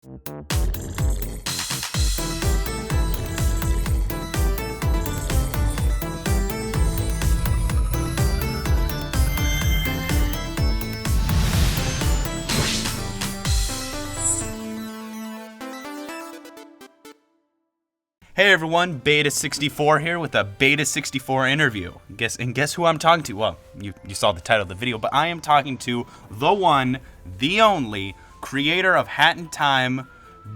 Hey everyone, Beta64 here with a Beta64 interview. Guess who I'm talking to? Well, you saw the title of the video, but I am talking to the one, the only, creator of Hat in Time,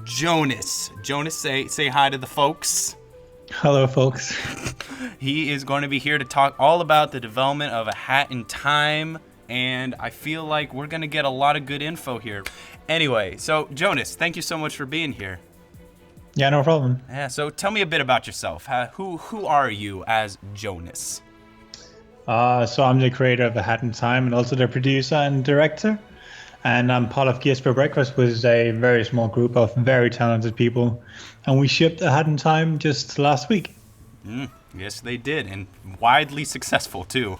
Jonas. Jonas, say hi to the folks. Hello, folks. He is going to be here to talk all about the development of A Hat in Time, and I feel like we're going to get a lot of good info here. Anyway, so Jonas, thank you so much for being here. Yeah, no problem. Yeah, so tell me a bit about yourself. Who are you as Jonas? So I'm the creator of A Hat in Time and also the producer and director. And I'm part of Gears for Breakfast, which is a very small group of very talented people. And we shipped A Hat in Time just last week. Yes, they did, and widely successful too.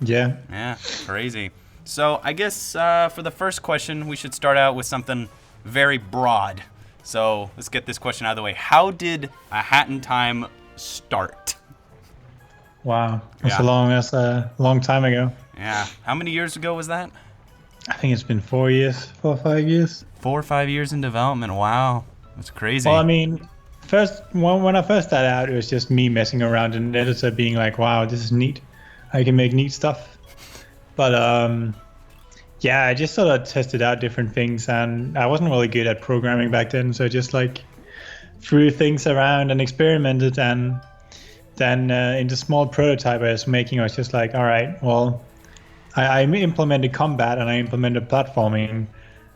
Yeah. Yeah, crazy. So I guess for the first question, we should start out with something very broad. So let's get this question out of the way. How did A Hat in Time start? Wow, that's a long time ago. Yeah. How many years ago was that? I think it's been 4 years, 4 or 5 years. 4 or 5 years in development. Wow, that's crazy. Well, I mean, when I first started out, it was just me messing around and an editor being like, "Wow, this is neat. I can make neat stuff." But yeah, I just sort of tested out different things, and I wasn't really good at programming back then, so I just like threw things around and experimented, and then in the small prototype I was making, I was just like, all right, well, I implemented combat and I implemented platforming,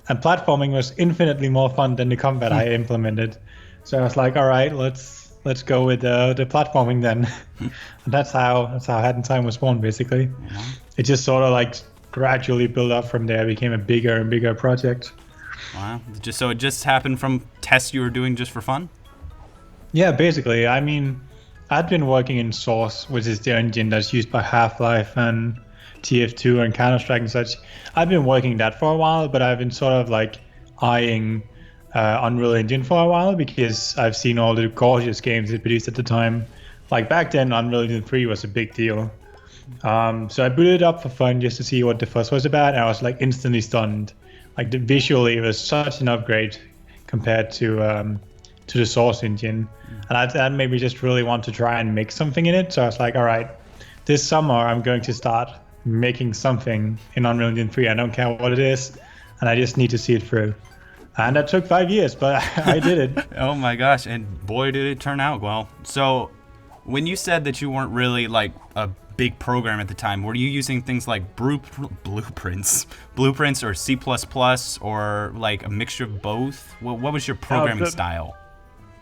and platforming was infinitely more fun than the combat I implemented. So I was like, all right, let's go with the platforming then. And that's how Hat in Time was born, basically. It just sort of like gradually built up from there. It became a bigger and bigger project. Wow. So it just happened from tests you were doing just for fun? Yeah, basically. I mean, I'd been working in Source, which is the engine that's used by Half-Life and TF2 and Counter-Strike and such. I've been working that for a while, but I've been sort of like eyeing Unreal Engine for a while because I've seen all the gorgeous games it produced at the time. Like back then, Unreal Engine 3 was a big deal. So I booted it up for fun just to see what the fuss was about, and I was like instantly stunned. Like visually, it was such an upgrade compared to the Source engine, and that made me just really want to try and make something in it. So I was like, all right, this summer I'm going to start making something in Unreal Engine 3. I don't care what it is, and I just need to see it through. And that took 5 years, but I did it. Oh my gosh, and boy did it turn out well. So when you said that you weren't really like a big program at the time, were you using things like blueprints or C++ or like a mixture of both? What was your programming style?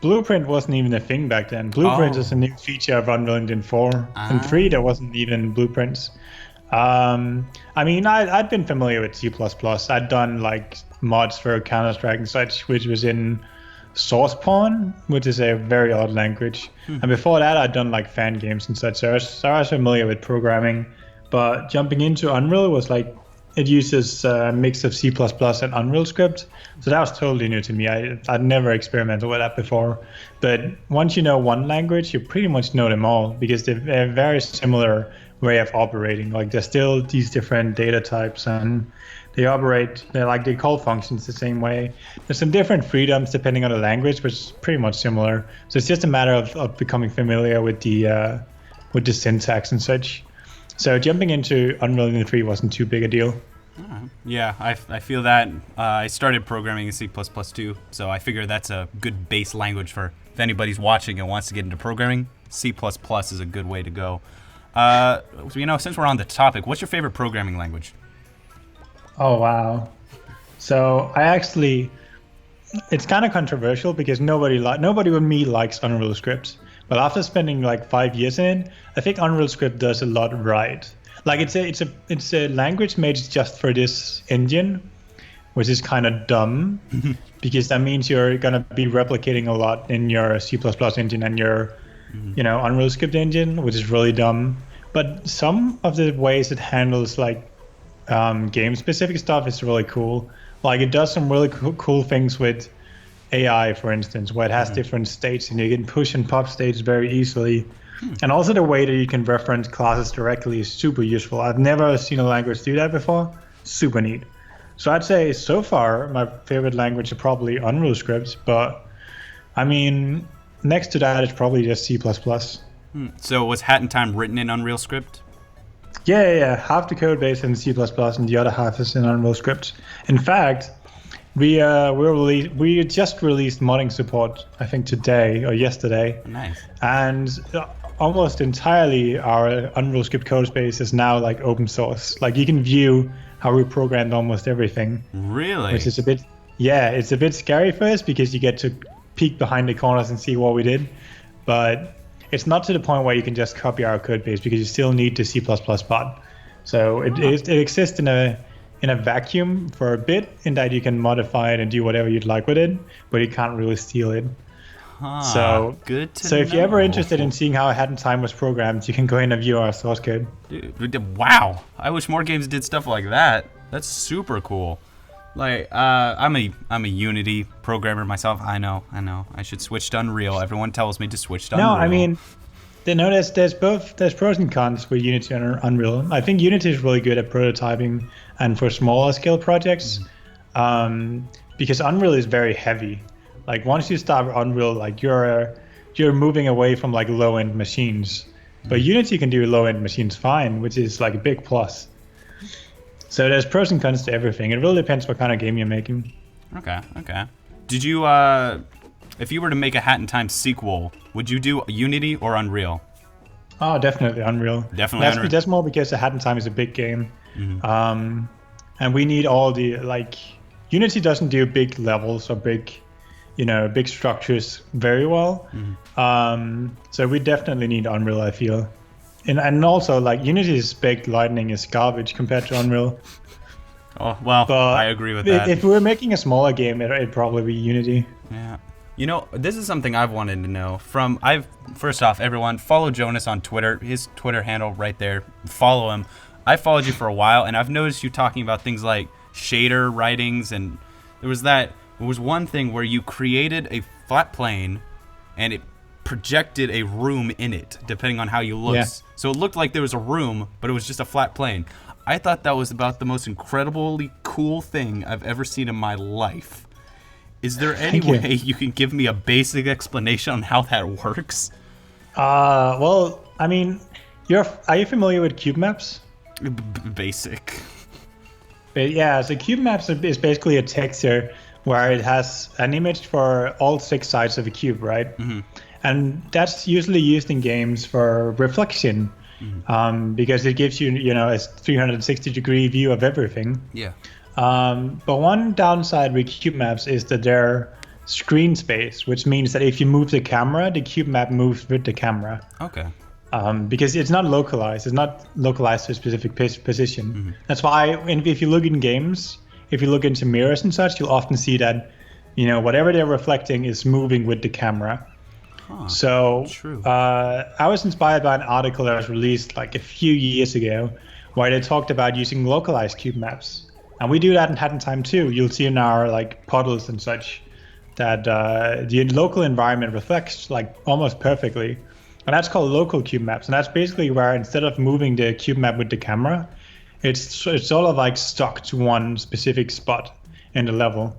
Blueprint wasn't even a thing back then. Blueprint is a new feature of Unreal Engine 4. In 3 there wasn't even blueprints. I mean, I'd been familiar with C++. I'd done like mods for Counter-Strike and such, which was in SourcePawn, which is a very odd language. And before that, I'd done like fan games and such, so I was familiar with programming. But jumping into Unreal was like, it uses a mix of C++ and Unreal script, so that was totally new to me. I'd never experimented with that before. But once you know one language, you pretty much know them all, because they're a very similar way of operating. Like there's still these different data types, and they call functions the same way. There's some different freedoms depending on the language, which is pretty much similar. So it's just a matter of becoming familiar with the syntax and such. So jumping into Unreal Engine 3 wasn't too big a deal. Yeah, I feel that. I started programming in C++ too, so I figure that's a good base language for if anybody's watching and wants to get into programming. C++ is a good way to go. Since we're on the topic, what's your favorite programming language? Oh, wow. So it's kind of controversial because nobody with me likes Unreal Script. But after spending like 5 years in it, I think Unreal Script does a lot right. Like it's a language made just for this engine, which is kind of dumb because that means you're gonna be replicating a lot in your C++ engine and your Unreal Script engine, which is really dumb. But some of the ways it handles like game-specific stuff is really cool. Like it does some really cool things with AI, for instance, where it has different states and you can push and pop states very easily. And also the way that you can reference classes directly is super useful. I've never seen a language do that before. Super neat. So I'd say so far my favorite language is probably Unreal Script, but I mean, next to that it's probably just C++. So was Hat in Time written in Unreal Script? Yeah. Half the code base in C++ and the other half is in Unreal Script. In fact, we just released modding support, I think today or yesterday. Nice. And almost entirely our Unreal Script code base is now like open source. Like you can view how we programmed almost everything. Really? Which is it's a bit scary for us because you get to peek behind the corners and see what we did. But it's not to the point where you can just copy our code base because you still need the C++ part. So it exists in a vacuum for a bit in that you can modify it and do whatever you'd like with it, but you can't really steal it. So good to So if know. you're ever interested in seeing how Hat in Time was programmed, you can go in and view our source code. Dude, wow. I wish more games did stuff like that. That's super cool. Like, I'm a Unity programmer myself. I know. I should switch to Unreal. Everyone tells me to switch to Unreal. No, I mean, there's pros and cons with Unity and Unreal. I think Unity is really good at prototyping and for smaller scale projects, because Unreal is very heavy. Like once you start Unreal, like you're moving away from like low end machines, but Unity can do low end machines fine, which is like a big plus. So there's pros and cons to everything. It really depends what kind of game you're making. Okay. Did you, if you were to make a Hat in Time sequel, would you do Unity or Unreal? Oh, definitely Unreal. Unreal. That's more because the Hat in Time is a big game. And we need all the, like, Unity doesn't do big levels or big structures very well. So we definitely need Unreal, I feel. And also, like, Unity's baked lightning is garbage compared to Unreal. Oh, well, But I agree with that. If we were making a smaller game, it'd probably be Unity. Yeah. You know, this is something I've wanted to know. First off, everyone, follow Jonas on Twitter. His Twitter handle right there. Follow him. I followed you for a while, and I've noticed you talking about things like shader writings, and there was one thing where you created a flat plane, and it projected a room in it, depending on how you looked. Yeah. So it looked like there was a room, but it was just a flat plane. I thought that was about the most incredibly cool thing I've ever seen in my life. Is there any way you can give me a basic explanation on how that works? Well, I mean, are you familiar with cube maps? Basic. But yeah, so cube maps is basically a texture where it has an image for all 6 sides of a cube, right? And that's usually used in games for reflection, because it gives you, a 360-degree view of everything. Yeah. But one downside with cube maps is that they're screen space, which means that if you move the camera, the cube map moves with the camera. Okay. Because it's not localized. It's not localized to a specific position. That's why if you look in games, if you look into mirrors and such, you'll often see that, whatever they're reflecting is moving with the camera. So true. I was inspired by an article that was released like a few years ago where they talked about using localized cube maps. And we do that in Hat in Time too. You'll see in our like puddles and such that the local environment reflects like almost perfectly. And that's called local cube maps. And that's basically where instead of moving the cube map with the camera, it's sort of like stuck to one specific spot in the level.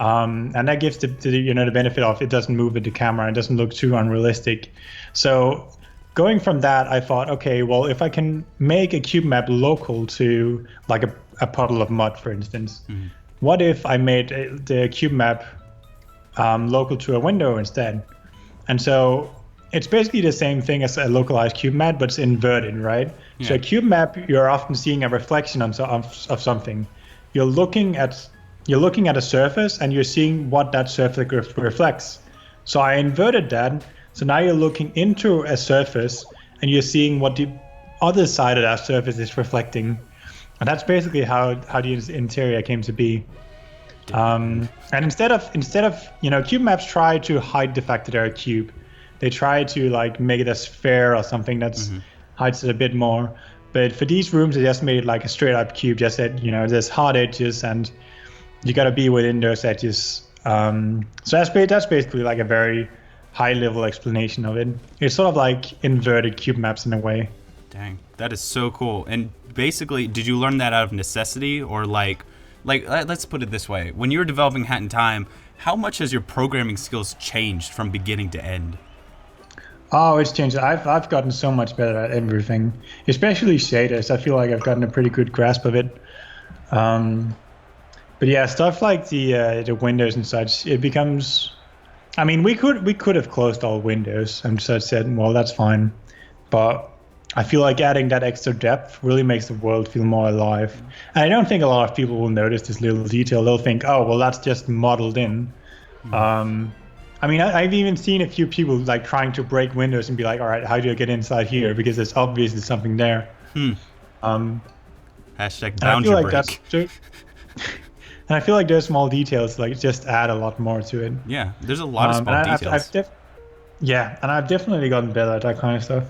And that gives the benefit of it doesn't move with the camera. It doesn't look too unrealistic. So going from that, I thought, okay, well, if I can make a cube map local to like a puddle of mud, for instance, what if I made the cube map local to a window instead? And so it's basically the same thing as a localized cube map, but it's inverted, right? Yeah. So a cube map, you're often seeing a reflection of something. You're looking at a surface and you're seeing what that surface reflects. So I inverted that. So now you're looking into a surface and you're seeing what the other side of that surface is reflecting. And that's basically how the interior came to be. And instead of cube maps try to hide the fact that they're a cube. They try to like make it a sphere or something that's hides it a bit more. But for these rooms, they just made it like a straight up cube. Just that there's hard edges and you got to be within those edges. So that's basically like a very high-level explanation of it. It's sort of like inverted cube maps in a way. Dang, that is so cool. And basically, did you learn that out of necessity, or like let's put it this way: when you were developing Hat in Time, how much has your programming skills changed from beginning to end? Oh, it's changed. I've gotten so much better at everything, especially shaders. I feel like I've gotten a pretty good grasp of it. But yeah, stuff like the windows and such, it becomes. I mean, we could have closed all windows and just said, well, that's fine. But I feel like adding that extra depth really makes the world feel more alive. And I don't think a lot of people will notice this little detail. They'll think, oh, well, that's just modeled in. I mean, I've even seen a few people like trying to break windows and be like, all right, how do I get inside here? Because there's obviously something there. Hashtag boundary break. And I feel like those small details like just add a lot more to it. Yeah, there's a lot of small details. And I've definitely gotten better at that kind of stuff.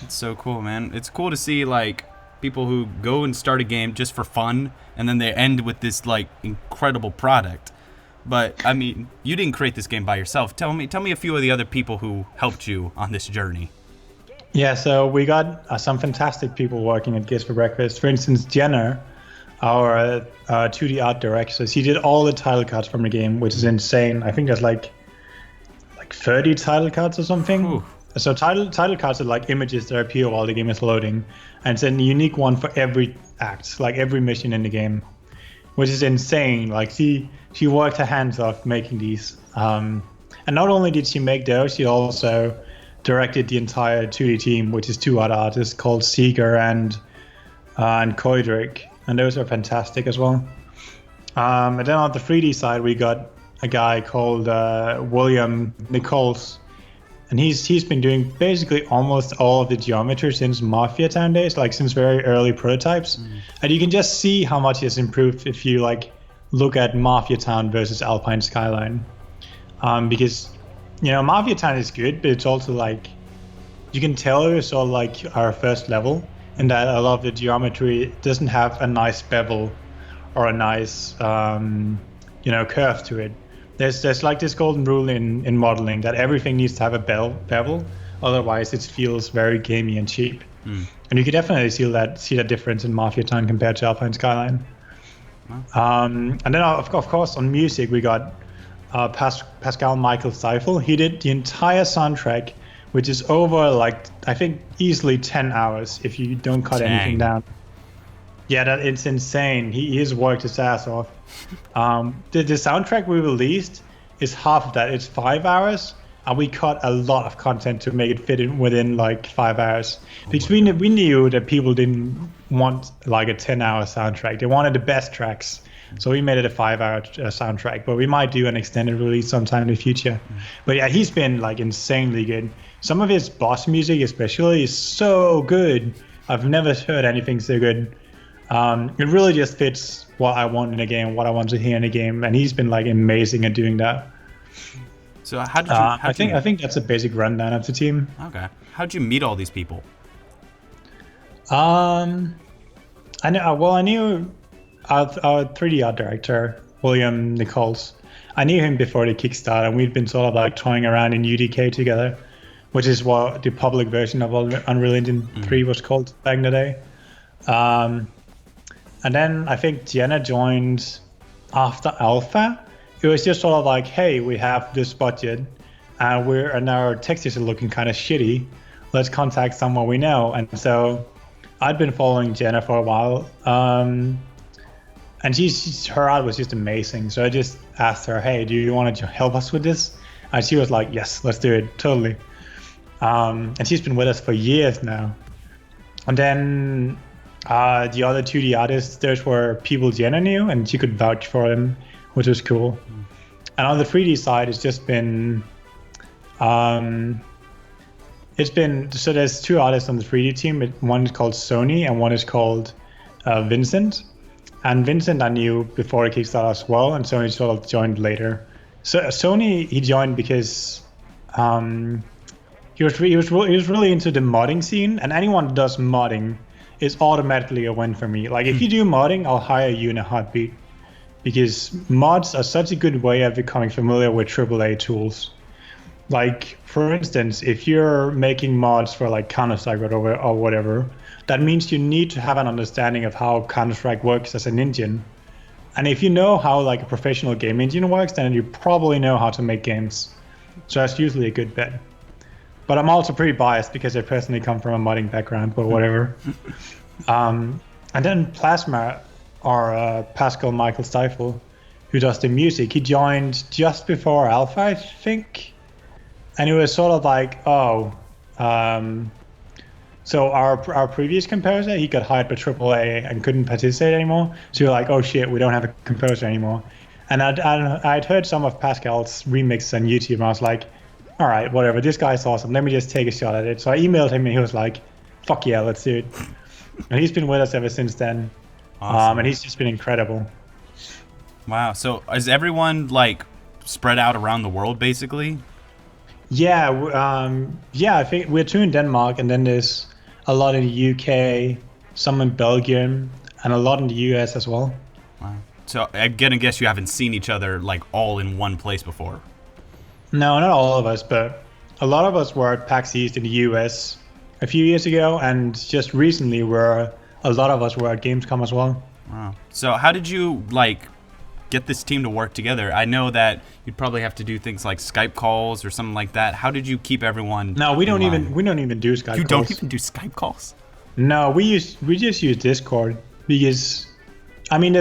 It's so cool, man. It's cool to see like people who go and start a game just for fun, and then they end with this like incredible product. But I mean, you didn't create this game by yourself. Tell me a few of the other people who helped you on this journey. Yeah, so we got some fantastic people working at Games for Breakfast. For instance, Jenner, our 2D art director. She did all the title cards from the game, which is insane. I think there's like 30 title cards or something. Ooh. So title cards are like images that appear while the game is loading, and it's a unique one for every act, like every mission in the game, which is insane. Like she worked her hands off making these, and not only did she make those, she also directed the entire 2D team, which is 2 other artists called Seeger and Koidrick, and those are fantastic as well. And then on the 3D side, we got a guy called William Nichols. And he's been doing basically almost all of the geometry since Mafia Town days, like since very early prototypes. And you can just see how much he has improved if you like look at Mafia Town versus Alpine Skyline. Because, you know, Mafia Town is good, but it's also like, you can tell it's all like our first level, and that a lot of the geometry doesn't have a nice bevel or a nice, curve to it. There's like this golden rule in modeling that everything needs to have a bevel, otherwise it feels very gamey and cheap. And you can definitely see that difference in Mafia Town compared to Alpine Skyline. And then of course on music we got Pascal Michael Seifel. He did the entire soundtrack, which is over like I think easily 10 hours if you don't cut anything down. Yeah, it's insane. He has worked his ass off. The soundtrack we released is half of that. It's 5 hours, and we cut a lot of content to make it fit in within like 5 hours. Because we knew that people didn't want like a 10-hour soundtrack. They wanted the best tracks. So we made it a 5-hour soundtrack. But we might do an extended release sometime in the future. But yeah, he's been like insanely good. Some of his boss music especially is so good. I've never heard anything so good. It really just fits what I want in a game, what I want to hear in a game, and he's been like amazing at doing that. So how did you? I think that's a basic rundown of the team. Okay, how'd you meet all these people? I knew our 3D art director William Nichols. I knew him before the Kickstarter, and we'd been sort of like toying around in UDK together, which is what the public version of Unreal Engine 3 was called back in the day. And then I think Jenna joined after Alpha. It was just sort of like, hey, we have this budget, and our textures are looking kind of shitty. Let's contact someone we know. And so I'd been following Jenna for a while, and her art was just amazing. So I just asked her, hey, do you want to help us with this? And she was like, yes, let's do it, totally. And she's been with us for years now. And then the other 2D artists, those were people Jenna knew, and she could vouch for them, which was cool. And on the 3D side, it's just been, so there's 2 artists on the 3D team. One is called Sony, and one is called Vincent. And Vincent I knew before the Kickstarter as well, and Sony sort of joined later. So Sony, he joined because he was really into the modding scene, and anyone who does modding is automatically a win for me. Like if you do modding, I'll hire you in a heartbeat, because mods are such a good way of becoming familiar with AAA tools. Like, for instance, if you're making mods for like Counter-Strike or whatever, that means you need to have an understanding of how Counter-Strike works as an engine. And if you know how like a professional game engine works, then you probably know how to make games. So that's usually a good bet. But I'm also pretty biased because I personally come from a modding background, but whatever. And then Plasma, or Pascal Michael Stifel, who does the music, he joined just before Alpha, I think. And it was sort of like, so our previous composer, he got hired by AAA and couldn't participate anymore. So you're like, oh shit, we don't have a composer anymore. And I'd heard some of Pascal's remixes on YouTube, and I was like, all right, whatever, this guy's awesome. Let me just take a shot at it. So I emailed him, and he was like, fuck yeah, let's do it. And he's been with us ever since then. Awesome. And he's just been incredible. Wow. So is everyone like spread out around the world, basically? Yeah, I think we're 2 in Denmark, and then there's a lot in the UK, some in Belgium, and a lot in the US as well. Wow. So I'm gonna guess you haven't seen each other like all in one place before. No, not all of us, but a lot of us were at PAX East in the US a few years ago, and just recently a lot of us were at Gamescom as well. Wow. So how did you like get this team to work together? I know that you'd probably have to do things like Skype calls or something like that. How did you keep everyone? No, we don't even do Skype calls. You don't even do Skype calls? No, we just use Discord, because I mean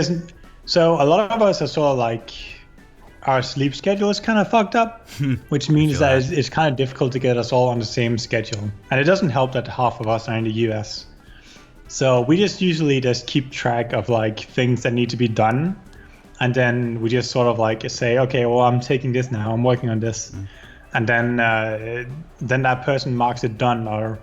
so a lot of us are sort of like, our sleep schedule is kind of fucked up, which means that it's kind of difficult to get us all on the same schedule. And it doesn't help that half of us are in the US. So we just usually just keep track of like things that need to be done. And then we just sort of like say, okay, well, I'm taking this now, I'm working on this. And then that person marks it done, or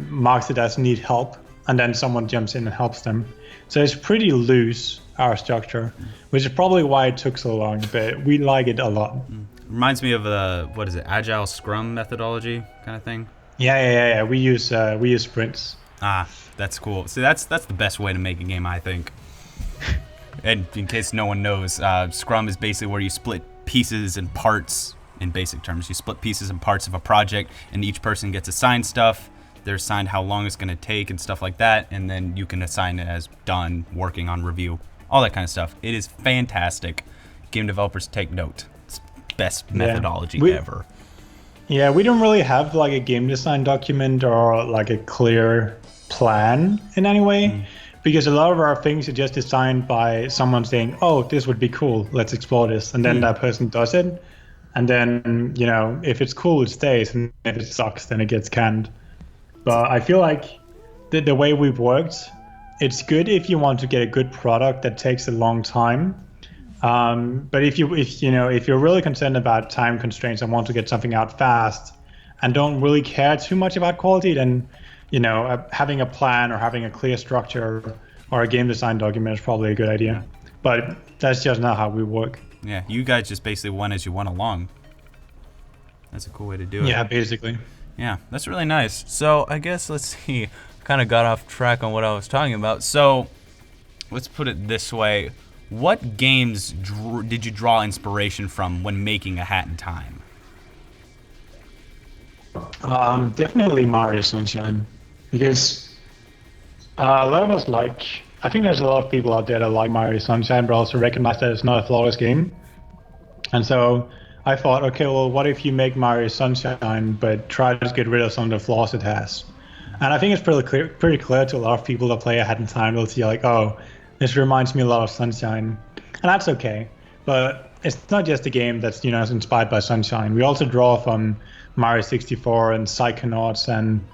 marks it as need help. And then someone jumps in and helps them. So it's pretty loose, our structure, which is probably why it took so long, but we like it a lot. Reminds me of what is it, Agile Scrum methodology kind of thing? Yeah. We use sprints. Ah, that's cool. See, that's the best way to make a game, I think. And in case no one knows, Scrum is basically where you split pieces and parts, in basic terms. You split pieces and parts of a project, and each person gets assigned stuff. They're assigned how long it's going to take and stuff like that, and then you can assign it as done, working on review, all that kind of stuff. It is fantastic. Game developers, take note. It's best methodology ever. Yeah, we don't really have like a game design document or like a clear plan in any way, because a lot of our things are just designed by someone saying, oh, this would be cool, let's explore this, and then that person does it, and then, you know, if it's cool, it stays, and if it sucks, then it gets canned. But I feel like the way we've worked, it's good if you want to get a good product that takes a long time. But if you're really concerned about time constraints and want to get something out fast and don't really care too much about quality, then, you know, having a plan or having a clear structure or a game design document is probably a good idea. But that's just not how we work. Yeah, you guys just basically went as you went along. That's a cool way to do it. Yeah, basically. Yeah, that's really nice. So I guess, let's see, kind of got off track on what I was talking about. So let's put it this way. What games did you draw inspiration from when making A Hat in Time? Definitely Mario Sunshine, because a lot of us I think there's a lot of people out there that like Mario Sunshine, but also recognize that it's not a flawless game. And so I thought, okay, well, what if you make Mario Sunshine, but try to get rid of some of the flaws it has? And I think it's pretty clear to a lot of people that play A Hat in Time. They'll see like, oh, this reminds me a lot of Sunshine, and that's okay. But it's not just a game that's, you know, inspired by Sunshine. We also draw from Mario 64 and Psychonauts and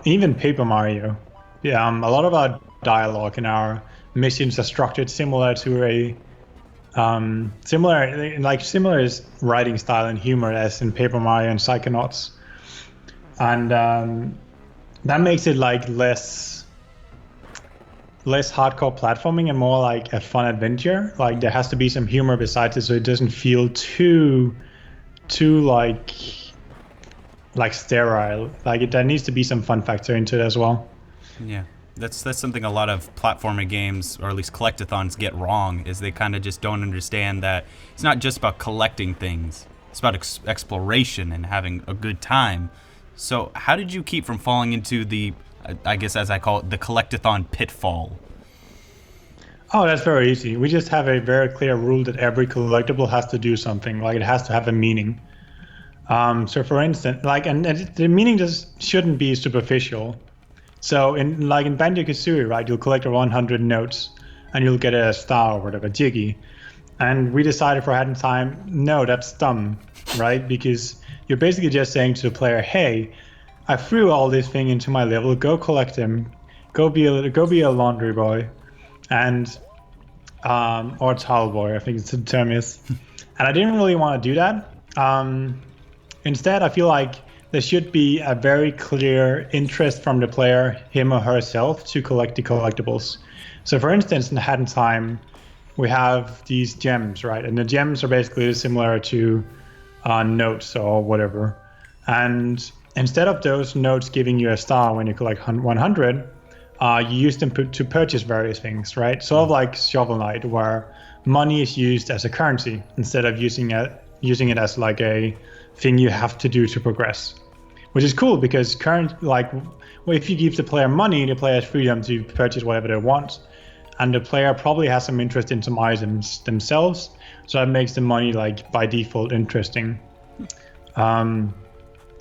even Paper Mario. Yeah, a lot of our dialogue in our missions are structured similar to similar writing style and humor as in Paper Mario and Psychonauts, and that makes it like less hardcore platforming and more like a fun adventure. Like there has to be some humor besides it, so it doesn't feel too like sterile. Like there needs to be some fun factor into it as well. Yeah. That's something a lot of platformer games, or at least collectathons, get wrong, is they kind of just don't understand that it's not just about collecting things. It's about exploration and having a good time. So how did you keep from falling into the, I guess as I call it, the collectathon pitfall? Oh, that's very easy. We just have a very clear rule that every collectible has to do something. Like, it has to have a meaning. So for instance, like, and the meaning just shouldn't be superficial. So in Banjo-Kazooie, right, you'll collect 100 notes and you'll get a star or whatever, Jiggy. And we decided for ahead in time, no, that's dumb, right? Because you're basically just saying to the player, hey, I threw all this thing into my level, go collect them, go be a laundry boy, and or towel boy, I think the term is. And I didn't really want to do that. Instead, I feel like there should be a very clear interest from the player, him or herself, to collect the collectibles. So for instance, in Hat in Time, we have these gems, right? And the gems are basically similar to notes or whatever. And instead of those notes giving you a star when you collect 100, you use them to purchase various things, right? Sort of like Shovel Knight, where money is used as a currency instead of using it as like a thing you have to do to progress, which is cool because if you give the player money, the player has freedom to purchase whatever they want, and the player probably has some interest in some items themselves, so that makes the money like by default interesting. And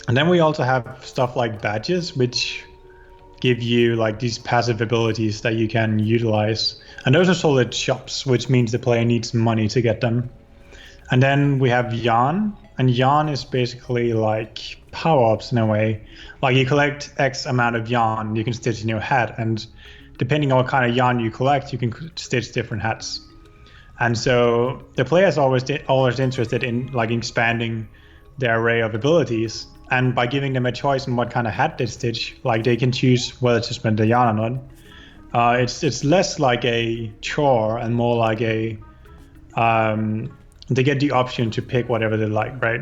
then we also have stuff like badges, which give you like these passive abilities that you can utilize, and those are solid shops, which means the player needs money to get them. And then we have yarn, and yarn is basically like power-ups in a way. Like, you collect X amount of yarn, you can stitch in your hat, and depending on what kind of yarn you collect, you can stitch different hats. And so the player is always interested in like expanding their array of abilities, and by giving them a choice on what kind of hat they stitch, like they can choose whether to spend the yarn or not. It's less like a chore and more like a they get the option to pick whatever they like, right?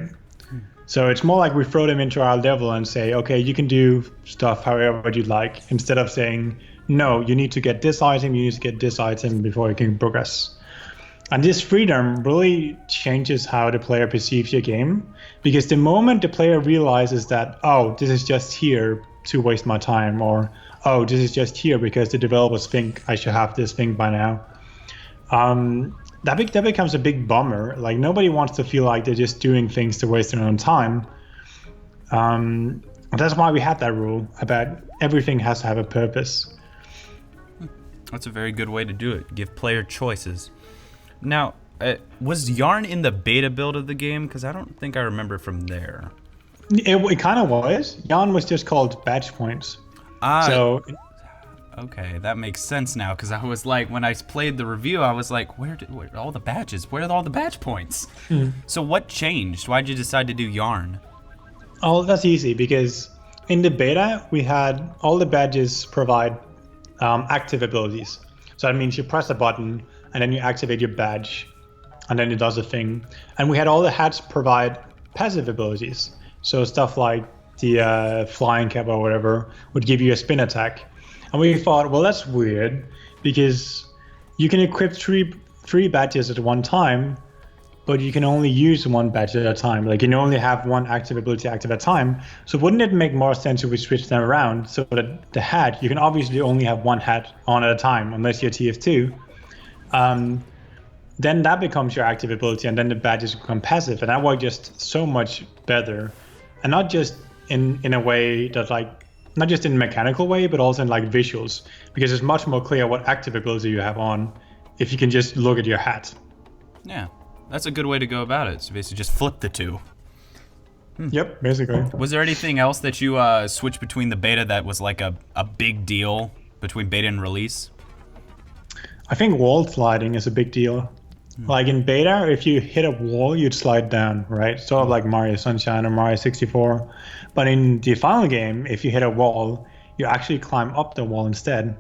So it's more like we throw them into our level and say, okay, you can do stuff however you like, instead of saying, no, you need to get this item, you need to get this item before you can progress. And this freedom really changes how the player perceives your game, because the moment the player realizes that, oh, this is just here to waste my time, or, oh, this is just here because the developers think I should have this thing by now, that becomes a big bummer. Like, nobody wants to feel like they're just doing things to waste their own time. That's why we had that rule about everything has to have a purpose. That's a very good way to do it. Give player choices. Now, was yarn in the beta build of the game? Because I don't think I remember from there. It kind of was. Yarn was just called badge points. So. Okay, that makes sense now, because I was like, when I played the review, I was like, where are all the badges? Where are all the badge points? So what changed? Why'd you decide to do yarn? Oh, that's easy, because in the beta, we had all the badges provide active abilities. So that means you press a button, and then you activate your badge, and then it does a thing. And we had all the hats provide passive abilities. So stuff like the flying cap or whatever would give you a spin attack. And we thought, well, that's weird, because you can equip three badges at one time, but you can only use one badge at a time. Like, you can only have one active ability active at a time. So wouldn't it make more sense if we switch them around, so that the hat, you can obviously only have one hat on at a time, unless you're TF2. Then that becomes your active ability, and then the badges become passive. And that worked just so much better. And not just in a way that, like, not just in a mechanical way, but also in like visuals, because it's much more clear what active ability you have on if you can just look at your hat. Yeah, that's a good way to go about it. So basically just flip the two. Yep, basically. Was there anything else that you switched between the beta that was like a big deal between beta and release? I think wall sliding is a big deal. Like in beta, if you hit a wall, you'd slide down, right? Sort of like Mario Sunshine or Mario 64. But in the final game, if you hit a wall, you actually climb up the wall instead.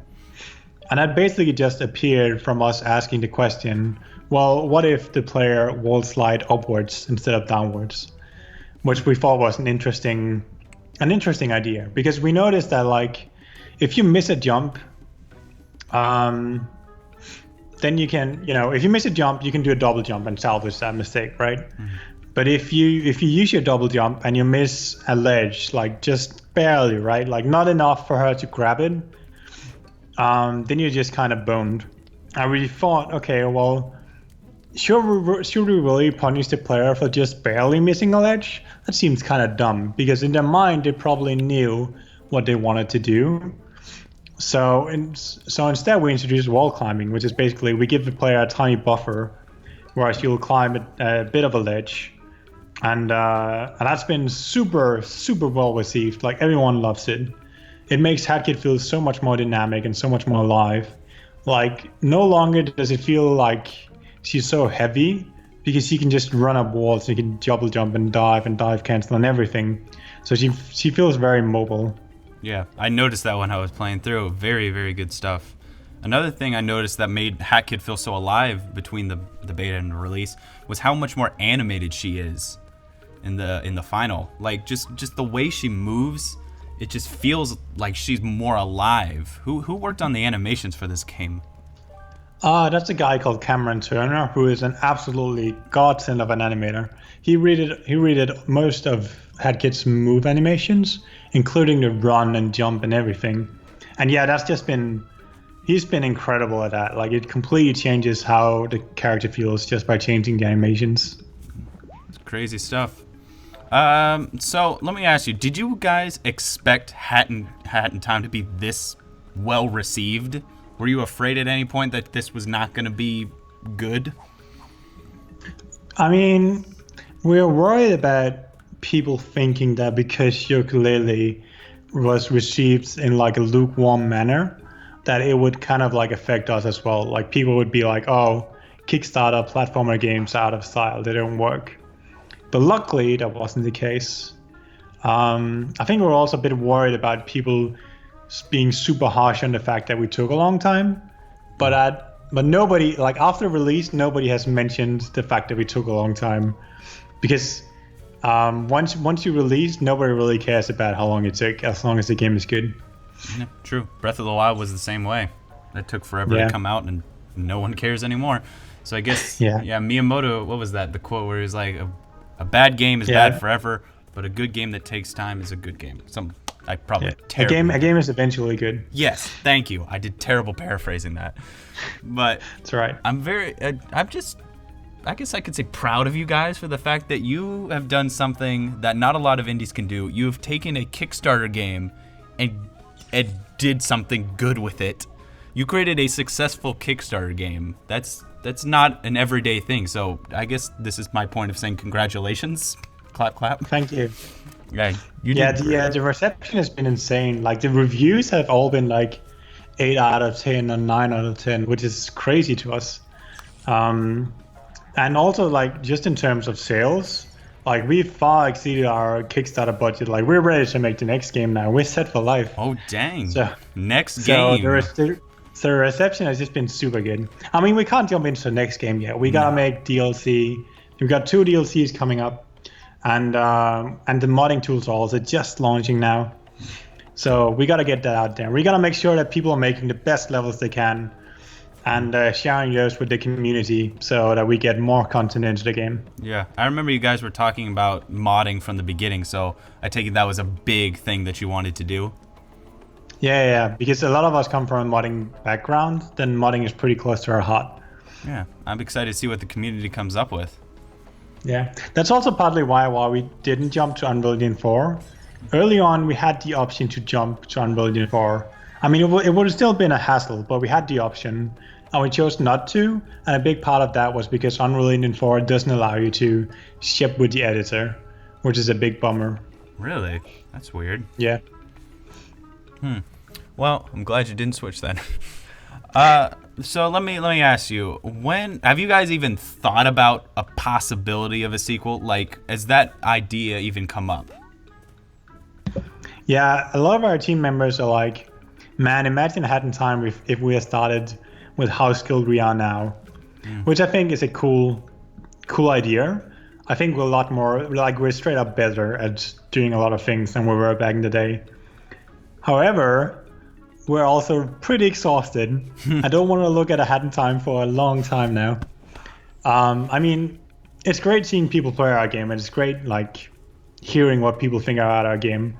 And that basically just appeared from us asking the question, well, what if the player wall slide upwards instead of downwards? Which we thought was an interesting idea, because we noticed that, like, if you miss a jump um, then you can, if you miss a jump, you can do a double jump and salvage that mistake, right? But if you use your double jump and you miss a ledge, like just barely, right, like not enough for her to grab it, then you're just kind of boned. And we thought, okay, well, should we really punish the player for just barely missing a ledge? That seems kind of dumb, because in their mind they probably knew what they wanted to do. So instead we introduced wall climbing, which is basically we give the player a tiny buffer, whereas you'll climb a bit of a ledge, and that's been super well received. Like everyone loves it. It makes Hatkit feel so much more dynamic and so much more alive. Like no longer does it feel like she's so heavy, because she can just run up walls, she can double jump and dive cancel and everything. So she feels very mobile. Yeah, I noticed that when I was playing through. Very, very good stuff. Another thing I noticed that made Hatkit feel so alive between the beta and the release was how much more animated she is in the final. Like just the way she moves, it just feels like she's more alive. Who worked on the animations for this game? That's a guy called Cameron Turner, who is an absolutely godsend of an animator. He redid most of Hatkit's move animations, including the run and jump and everything. And yeah, he's been incredible at that. Like it completely changes how the character feels just by changing the animations. It's crazy stuff. So let me ask you, did you guys expect Hat in Time to be this well received? Were you afraid at any point that this was not going to be good? I mean, we're worried about people thinking that because Ukulele was received in like a lukewarm manner, that it would kind of like affect us as well. Like people would be like, oh, Kickstarter platformer games are out of style, they don't work. But luckily that wasn't the case. I think we're also a bit worried about people being super harsh on the fact that we took a long time, but nobody, like after release, nobody has mentioned the fact that we took a long time, because once you release, nobody really cares about how long it took, as long as the game is good. Yeah, true. Breath of the Wild was the same way. It took forever to come out, and no one cares anymore. So I guess Miyamoto, what was that? The quote where he was like, "A bad game is bad forever, but a good game that takes time is a good game." A game is eventually good. Yes, thank you. I did terrible paraphrasing that, but that's right. I guess I could say proud of you guys for the fact that you have done something that not a lot of indies can do. You have taken a Kickstarter game and did something good with it. You created a successful Kickstarter game. That's not an everyday thing. So I guess this is my point of saying congratulations. Clap, clap. Thank you. Yeah, the reception has been insane. Like the reviews have all been like 8 out of 10 or 9 out of 10, which is crazy to us. And also like just in terms of sales, like we far exceeded our Kickstarter budget. Like we're ready to make the next game now. We're set for life. Oh dang! So next game. So the reception has just been super good. I mean, we can't jump into the next game yet. We gotta make DLC. We've got 2 DLCs coming up. And the modding tools are also just launching now. So we got to get that out there. We got to make sure that people are making the best levels they can and sharing those with the community so that we get more content into the game. Yeah, I remember you guys were talking about modding from the beginning, so I take it that was a big thing that you wanted to do. Yeah, because a lot of us come from a modding background, then modding is pretty close to our heart. Yeah, I'm excited to see what the community comes up with. Yeah, that's also partly why we didn't jump to Unreal Engine 4. Early on, we had the option to jump to Unreal Engine 4. I mean, it would have still been a hassle, but we had the option, and we chose not to. And a big part of that was because Unreal Engine 4 doesn't allow you to ship with the editor, which is a big bummer. Really? That's weird. Yeah. Well, I'm glad you didn't switch then. So let me ask you, when have you guys even thought about a possibility of a sequel? Like, has that idea even come up? Yeah, a lot of our team members are like, man, imagine Hat in Time if we had started with how skilled we are now, which I think is a cool idea. I think we're a lot more, like we're straight up better at doing a lot of things than we were back in the day. However, we're also pretty exhausted. I don't want to look at a hat in time for a long time now. I mean, it's great seeing people play our game, and it's great like hearing what people think about our game.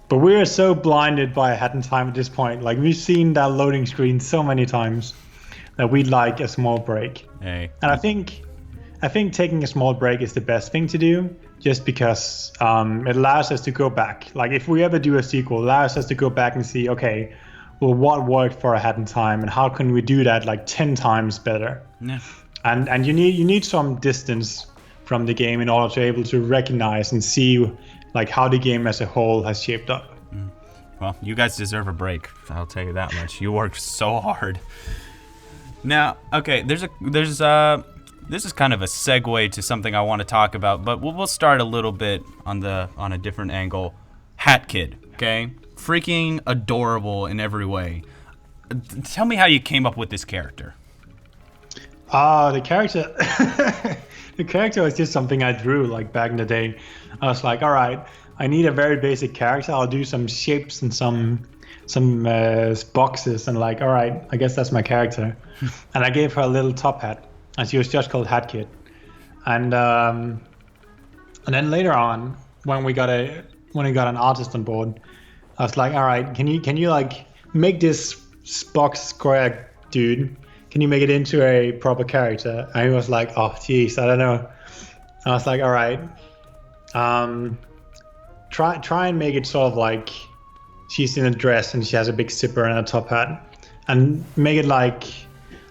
But we are so blinded by a hat in time at this point. Like, we've seen that loading screen so many times that we'd like a small break. Hey. And I think taking a small break is the best thing to do, just because it allows us to go back. Like, if we ever do a sequel, it allows us to go back and see, okay, well, what worked for a hat in time, and how can we do that like 10 times better? Yeah. And you need some distance from the game in order to be able to recognize and see like how the game as a whole has shaped up. Well, you guys deserve a break. I'll tell you that much. You worked so hard. Now, okay, this is kind of a segue to something I want to talk about, but we'll start a little bit on a different angle. Hat Kid, okay? Freaking adorable in every way. Tell me how you came up with this character. The character the character was just something I drew like back in the day. I was like, all right, I need a very basic character. I'll do some shapes and some boxes, and like, all right, I guess that's my character. And I gave her a little top hat, and she was just called Hat Kid. And then later on, when we got an artist on board, I was like, all right, can you like make this box square dude? Can you make it into a proper character? And he was like, oh, geez, I don't know. I was like, all right, try and make it sort of like she's in a dress and she has a big zipper and a top hat, and make it like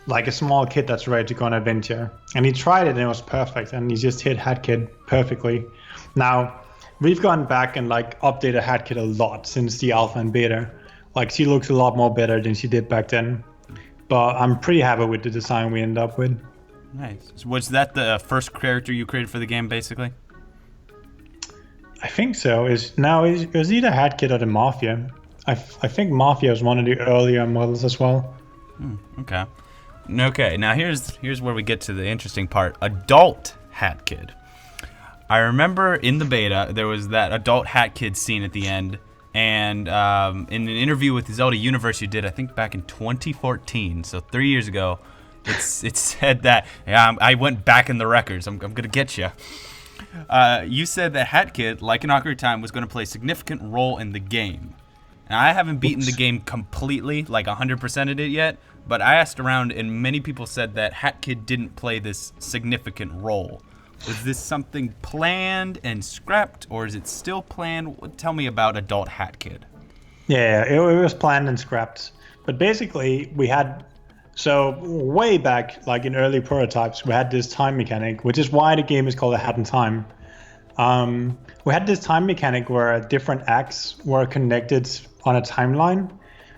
a small kid that's ready to go on an adventure. And he tried it and it was perfect, and he just hit Hat Kid perfectly. Now, we've gone back and like updated Hat Kid a lot since the alpha and beta. Like, she looks a lot more better than she did back then. But I'm pretty happy with the design we ended up with. Nice. So was that the first character you created for the game, basically? I think so. It was either Hat Kid or the Mafia. I think Mafia was one of the earlier models as well. Okay. Okay, now here's where we get to the interesting part. Adult Hat Kid. I remember in the beta, there was that adult Hat Kid scene at the end. And in an interview with Zelda Universe you did, I think back in 2014, so 3 years ago, it said that, yeah, I went back in the records, I'm going to get you. You said that Hat Kid, like in Ocarina of Time, was going to play a significant role in the game. And I haven't beaten the game completely, like 100%ed it yet, but I asked around and many people said that Hat Kid didn't play this significant role. Was this something planned and scrapped, or is it still planned? Tell me about Adult Hat Kid. Yeah, it was planned and scrapped. But basically, we had... So, way back, like in early prototypes, we had this time mechanic, which is why the game is called A Hat in Time. We had this time mechanic where different acts were connected on a timeline.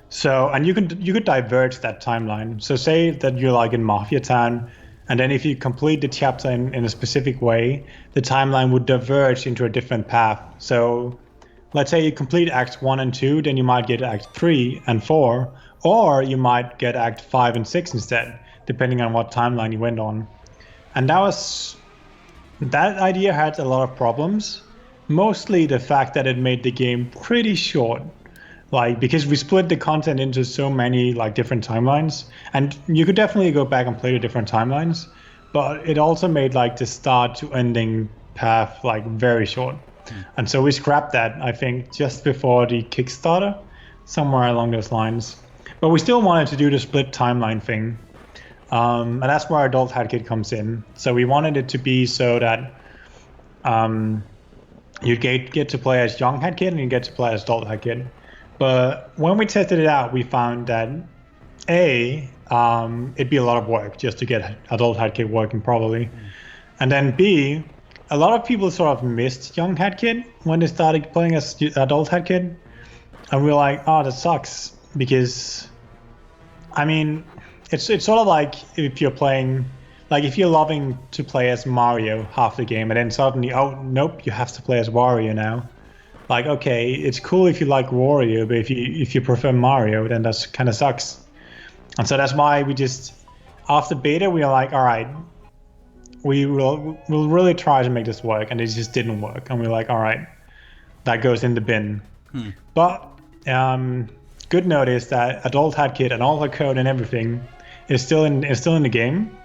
So, and you could diverge that timeline. So say that you're like in Mafia Town, and then if you complete the chapter in a specific way, the timeline would diverge into a different path. So let's say you complete Acts 1 and 2, then you might get Act 3 and 4, or you might get Act 5 and 6 instead, depending on what timeline you went on. And that idea had a lot of problems, mostly the fact that it made the game pretty short. Like, because we split the content into so many like different timelines, and you could definitely go back and play the different timelines, but it also made like the start to ending path like very short. And so we scrapped that, I think, just before the Kickstarter, somewhere along those lines. But we still wanted to do the split timeline thing, and that's where Adult Hat Kid comes in. So we wanted it to be so that you get to play as young Hat Kid and you get to play as Adult Hat Kid. But when we tested it out, we found that it'd be a lot of work just to get Adult Hat Kid working properly. And then B, a lot of people sort of missed young Hat Kid when they started playing as Adult Hat Kid. And we were like, oh, that sucks. Because, I mean, it's sort of like if you're playing, like if you're loving to play as Mario half the game, and then suddenly, oh, nope, you have to play as Wario now. Like, okay, it's cool if you like Wario, but if you prefer Mario, then that's kind of sucks. And so that's why we just, after beta, we were like, all right, we'll really try to make this work, and it just didn't work. And we were like, all right, that goes in the bin. But good note is that Adult Hat Kit and all the code and everything is still in the game,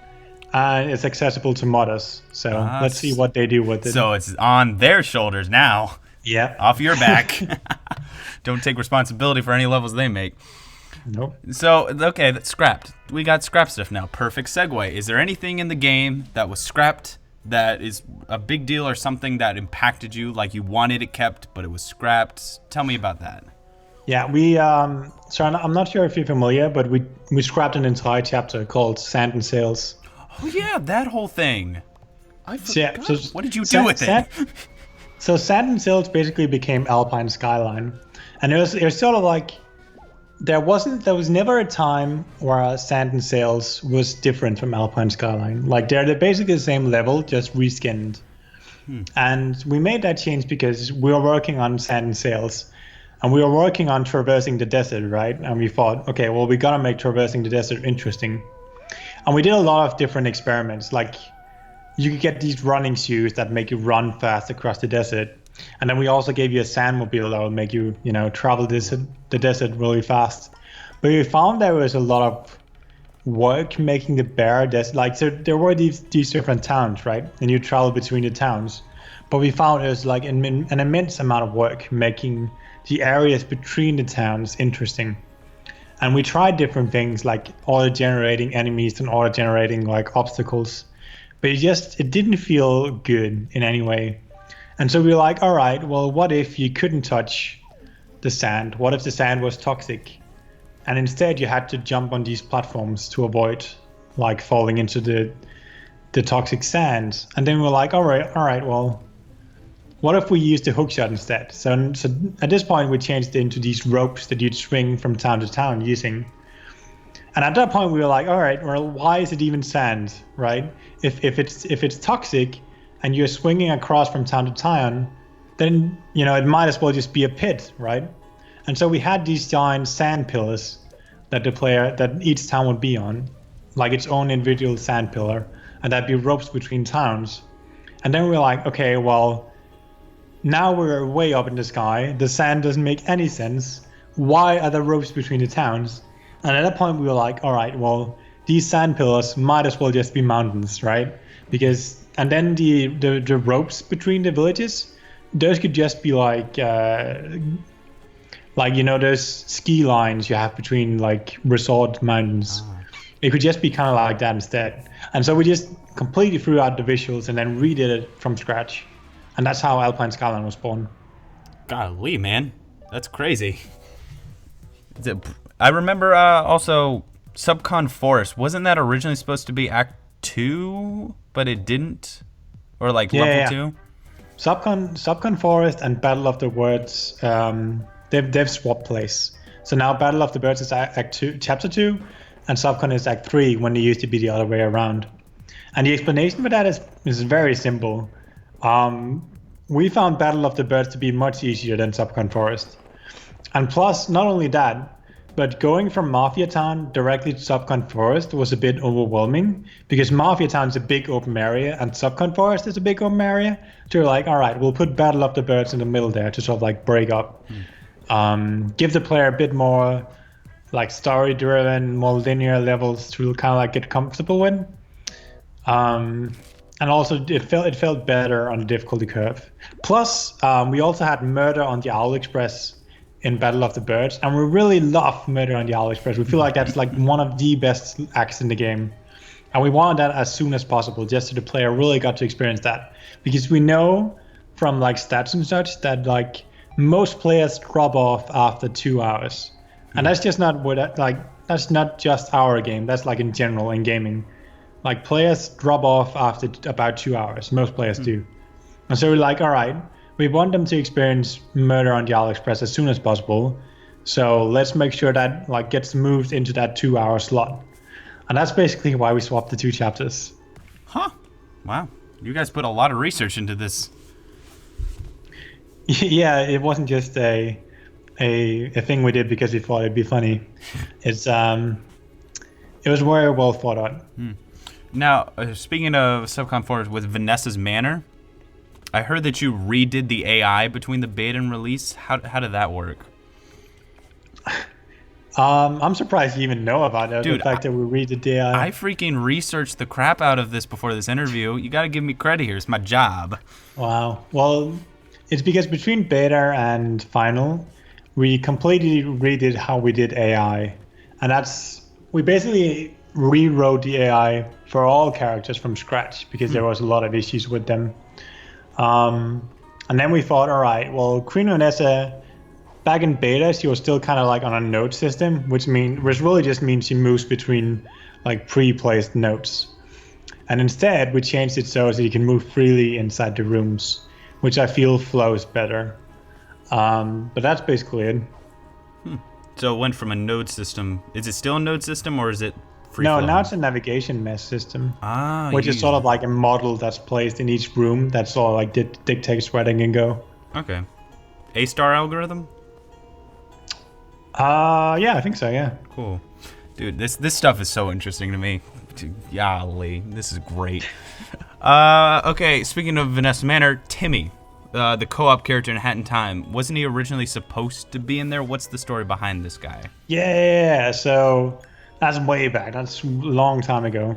and it's accessible to modders. So let's see what they do with it. So it's on their shoulders now. Yeah. Off your back. Don't take responsibility for any levels they make. Nope. So, okay, that's scrapped. We got scrap stuff now. Perfect segue. Is there anything in the game that was scrapped that is a big deal or something that impacted you, like you wanted it kept, but it was scrapped? Tell me about that. Yeah, we so I'm not sure if you're familiar, but we scrapped an entire chapter called Sand and Sails. Oh yeah, that whole thing. I forgot. Yeah, so what did you do with it? So Sand and Sails basically became Alpine Skyline, and it was sort of like there was never a time where Sand and Sails was different from Alpine Skyline. Like they're basically the same level, just reskinned. And we made that change because we were working on Sand and Sails. And we were working on traversing the desert, right? And we thought, okay, well, we gotta make traversing the desert interesting. And we did a lot of different experiments. Like, you could get these running shoes that make you run fast across the desert. And then we also gave you a sandmobile that would make you, travel the desert really fast. But we found there was a lot of work making the bare desert. Like, so there were these different towns, right? And you travel between the towns. But we found it was like an immense amount of work making the areas between the towns interesting. And we tried different things like auto-generating enemies and auto-generating like obstacles, but it didn't feel good in any way. And so we were like, all right, well, what if you couldn't touch the sand? What if the sand was toxic? And instead you had to jump on these platforms to avoid like falling into the toxic sand. And then we were like, all right, well, what if we used the hookshot instead? So at this point, we changed it into these ropes that you'd swing from town to town using. And at that point, we were like, all right, well, why is it even sand, right? If it's toxic and you're swinging across from town to town, then, it might as well just be a pit, right? And so we had these giant sand pillars that each town would be on, like its own individual sand pillar, and that'd be ropes between towns. And then we were like, okay, well, now we're way up in the sky. The sand doesn't make any sense. Why are there ropes between the towns? And at that point, we were like, all right, well, these sand pillars might as well just be mountains, right? And then the ropes between the villages, those could just be like those ski lines you have between like resort mountains. It could just be kind of like that instead. And so we just completely threw out the visuals and then redid it from scratch. And that's how Alpine Skyline was born. Golly, man. That's crazy. I remember also Subcon Forest. Wasn't that originally supposed to be Act 2, but it didn't? Or like level 2? Subcon Forest and Battle of the Words, they've swapped place. So now Battle of the Birds is Act 2, Chapter 2, and Subcon is Act 3 when they used to be the other way around. And the explanation for that is very simple. We found Battle of the Birds to be much easier than Subcon Forest. And plus, not only that, but going from Mafia Town directly to Subcon Forest was a bit overwhelming because Mafia Town is a big open area and Subcon Forest is a big open area. So you're like, all right, we'll put Battle of the Birds in the middle there to sort of like break up. Give the player a bit more like story-driven, more linear levels to kind of like get comfortable with. And also, it felt better on the difficulty curve. Plus, we also had Murder on the Owl Express in Battle of the Birds, and we really love Murder on the Owl Express. We feel like that's like one of the best acts in the game, and we wanted that as soon as possible, just so the player really got to experience that. Because we know from like stats and such that like most players drop off after 2 hours, and that's just not that's not just our game. That's like in general in gaming. Like players drop off after about 2 hours. Most players do. And so we're like, all right, we want them to experience Murder on the Owl Express as soon as possible. So let's make sure that like gets moved into that 2 hour slot. And that's basically why we swapped the 2 chapters. Huh. Wow. You guys put a lot of research into this. Yeah, it wasn't just a thing we did because we thought it'd be funny. It was very well thought out. Now, speaking of Subcon Forest with Vanessa's Manor, I heard that you redid the AI between the beta and release. How did that work? I'm surprised you even know about it. Dude, The fact that we read the AI. I freaking researched the crap out of this before this interview. You got to give me credit here. It's my job. Wow. Well, it's because between beta and final, we completely redid how we did AI, and we basically rewrote the AI for all characters from scratch because there was a lot of issues with them. And then we thought, all right, well, Queen Vanessa. Back in beta, she was still kind of like on a node system, which really just means she moves between like pre-placed nodes. And instead, we changed it so that you can move freely inside the rooms, which I feel flows better. But that's basically it. So it went from a node system. Is it still a node system or is it free No, flowing? now it's a navigation mesh system, which is you sort use of like a model that's placed in each room that sort of like dictates where they can go. Okay. A-star algorithm? Yeah, I think so, yeah. Cool. Dude, this stuff is so interesting to me. Golly, this is great. Okay, speaking of Vanessa Manor, Timmy, the co-op character in Hat in Time, wasn't he originally supposed to be in there? What's the story behind this guy? Yeah, so that's way back. That's a long time ago.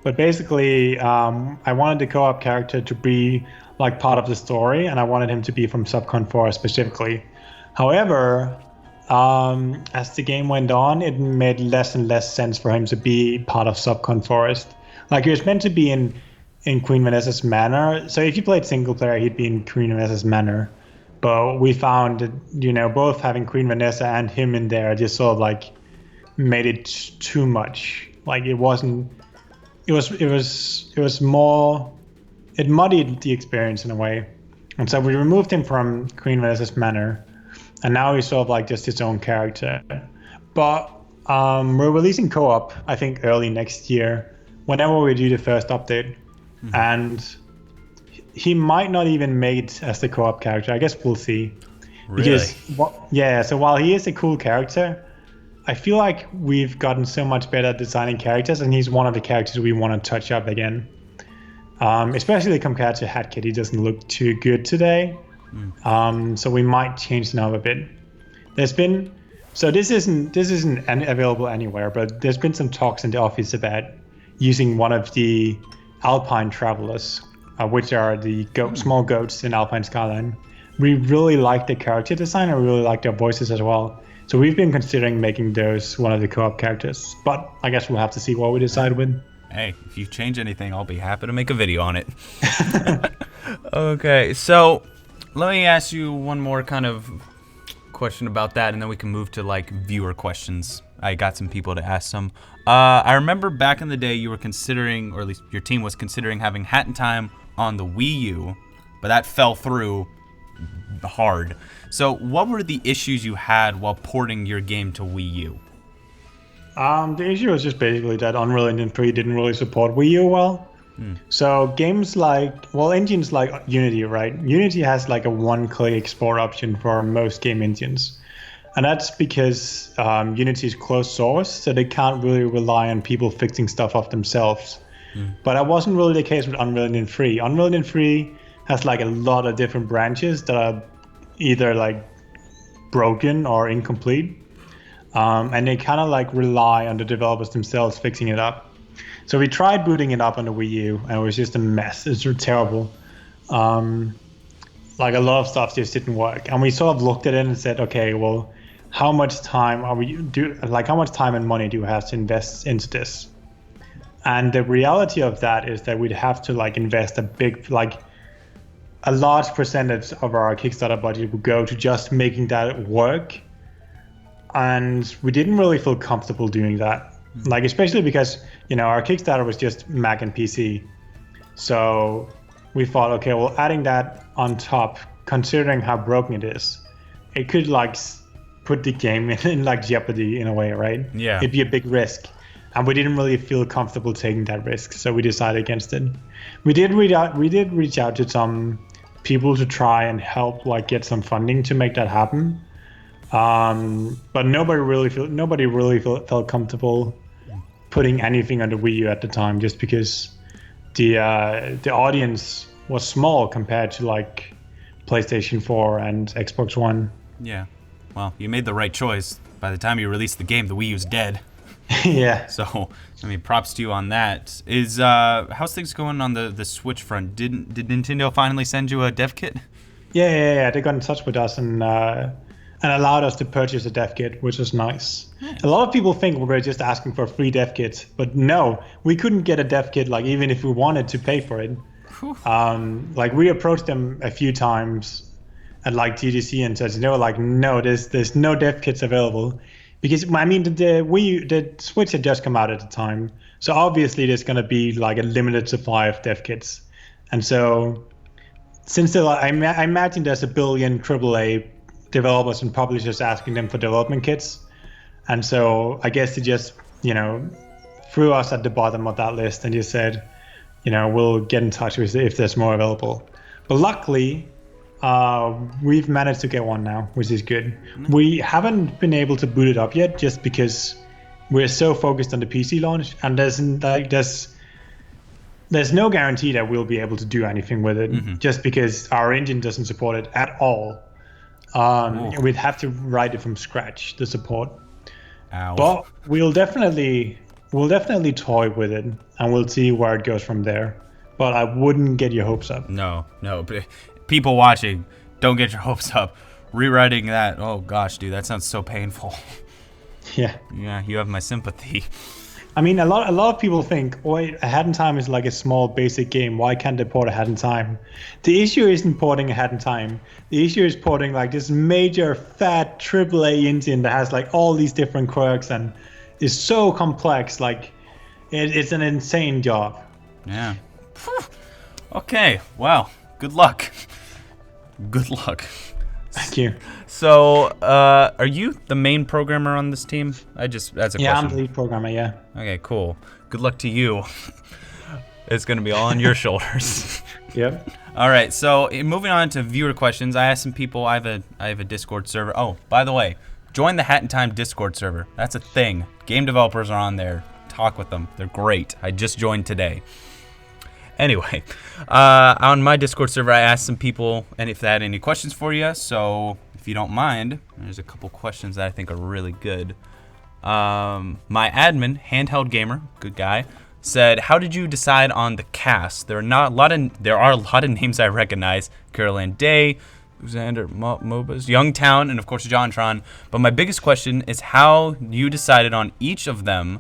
But basically, I wanted the co-op character to be like part of the story, and I wanted him to be from Subcon 4 specifically. However, as the game went on, it made less and less sense for him to be part of Subcon Forest. Like he was meant to be in Queen Vanessa's Manor. So if you played single player, he'd be in Queen Vanessa's Manor. But we found that, both having Queen Vanessa and him in there just sort of like made it too much. Like it was more, it muddied the experience in a way. And so we removed him from Queen Vanessa's Manor. And now he's sort of like just his own character. But we're releasing co-op, I think, early next year, whenever we do the first update. Mm-hmm. And he might not even make it as the co-op character. I guess we'll see. Really? Because, so while he is a cool character, I feel like we've gotten so much better at designing characters, and he's one of the characters we want to touch up again. Especially compared to Hat Kid, he doesn't look too good today. So we might change the knob a bit. This isn't available anywhere, but there's been some talks in the office about using one of the Alpine Travelers, which are the small goats in Alpine Skyline. We really like the character design, and we really like their voices as well. So we've been considering making those one of the co-op characters, but I guess we'll have to see what we decide with. Hey, if you change anything, I'll be happy to make a video on it. Okay, so let me ask you one more kind of question about that, and then we can move to like viewer questions. I got some people to ask some. I remember back in the day you were considering, or at least your team was considering having Hat in Time on the Wii U, but that fell through hard. So what were the issues you had while porting your game to Wii U? The issue was just basically that Unreal Engine 3 didn't really support Wii U well. So engines like Unity, right? Unity has like a one-click export option for most game engines. And that's because Unity is closed source, so they can't really rely on people fixing stuff off themselves. But that wasn't really the case with Unreal Engine 3. Unreal Engine 3 has like a lot of different branches that are either like broken or incomplete. And they kind of like rely on the developers themselves fixing it up. So we tried booting it up on the Wii U, and it was just a mess. It's terrible. Like a lot of stuff just didn't work. And we sort of looked at it and said, okay, well, how much time how much time and money do we have to invest into this? And the reality of that is that we'd have to like invest a large percentage of our Kickstarter budget would go to just making that work. And we didn't really feel comfortable doing that. Like, especially because, our Kickstarter was just Mac and PC. So we thought, okay, well, adding that on top, considering how broken it is, it could like put the game in like jeopardy in a way, right? Yeah. It'd be a big risk. And we didn't really feel comfortable taking that risk. So we decided against it. We did reach out to some people to try and help like get some funding to make that happen. But nobody really felt comfortable putting anything on the Wii U at the time, just because the audience was small compared to like PlayStation 4 and Xbox One. Yeah, well, you made the right choice by the time you release the game, the Wii U's dead. Yeah. So, I mean, props to you on that. How's things going on the Switch front? Did Nintendo finally send you a dev kit? Yeah. They got in touch with us and allowed us to purchase a dev kit, which was nice. A lot of people think we were just asking for a free dev kit, but no, we couldn't get a dev kit, like, even if we wanted to pay for it. Like, we approached them a few times at like TDC and such, and they were like, no, there's no dev kits available. Because, I mean, the Switch had just come out at the time, so obviously there's going to be like a limited supply of dev kits. And so, since I imagine there's a billion AAA developers and publishers asking them for development kits, and so I guess they just, threw us at the bottom of that list and just said, we'll get in touch with if there's more available. But luckily, we've managed to get one now, which is good. We haven't been able to boot it up yet, just because we're so focused on the PC launch, and there's no guarantee that we'll be able to do anything with it, just because our engine doesn't support it at all. We'd have to write it from scratch, the support. Ow. But we'll definitely toy with it, and we'll see where it goes from there. But I wouldn't get your hopes up. No. But people watching, don't get your hopes up. Rewriting that, oh gosh, dude, that sounds so painful. Yeah. Yeah, you have my sympathy. I mean, a lot of people think, a Hat in Time is like a small basic game. Why can't they port a Hat in Time? The issue isn't porting a Hat in Time. The issue is porting like this major fat AAA engine that has like all these different quirks and is so complex. Like, it's an insane job. Yeah. Okay. Well, good luck. Good luck. Thank you. So, are you the main programmer on this team? That's a question. Yeah, I'm the lead programmer, yeah. Okay, cool. Good luck to you. It's going to be all on your shoulders. Yep. All right, so moving on to viewer questions. I asked some people. I have a Discord server. Oh, by the way, join the Hat in Time Discord server. That's a thing. Game developers are on there. Talk with them. They're great. I just joined today. Anyway, on my Discord server, I asked some people and if they had any questions for you. So if you don't mind, there's a couple questions that I think are really good. My admin, Handheld Gamer, good guy, said, "How did you decide on the cast? There are a lot of names I recognize: Caroline Day, Xander Mobus, Youngtown, and of course JonTron. But my biggest question is how you decided on each of them,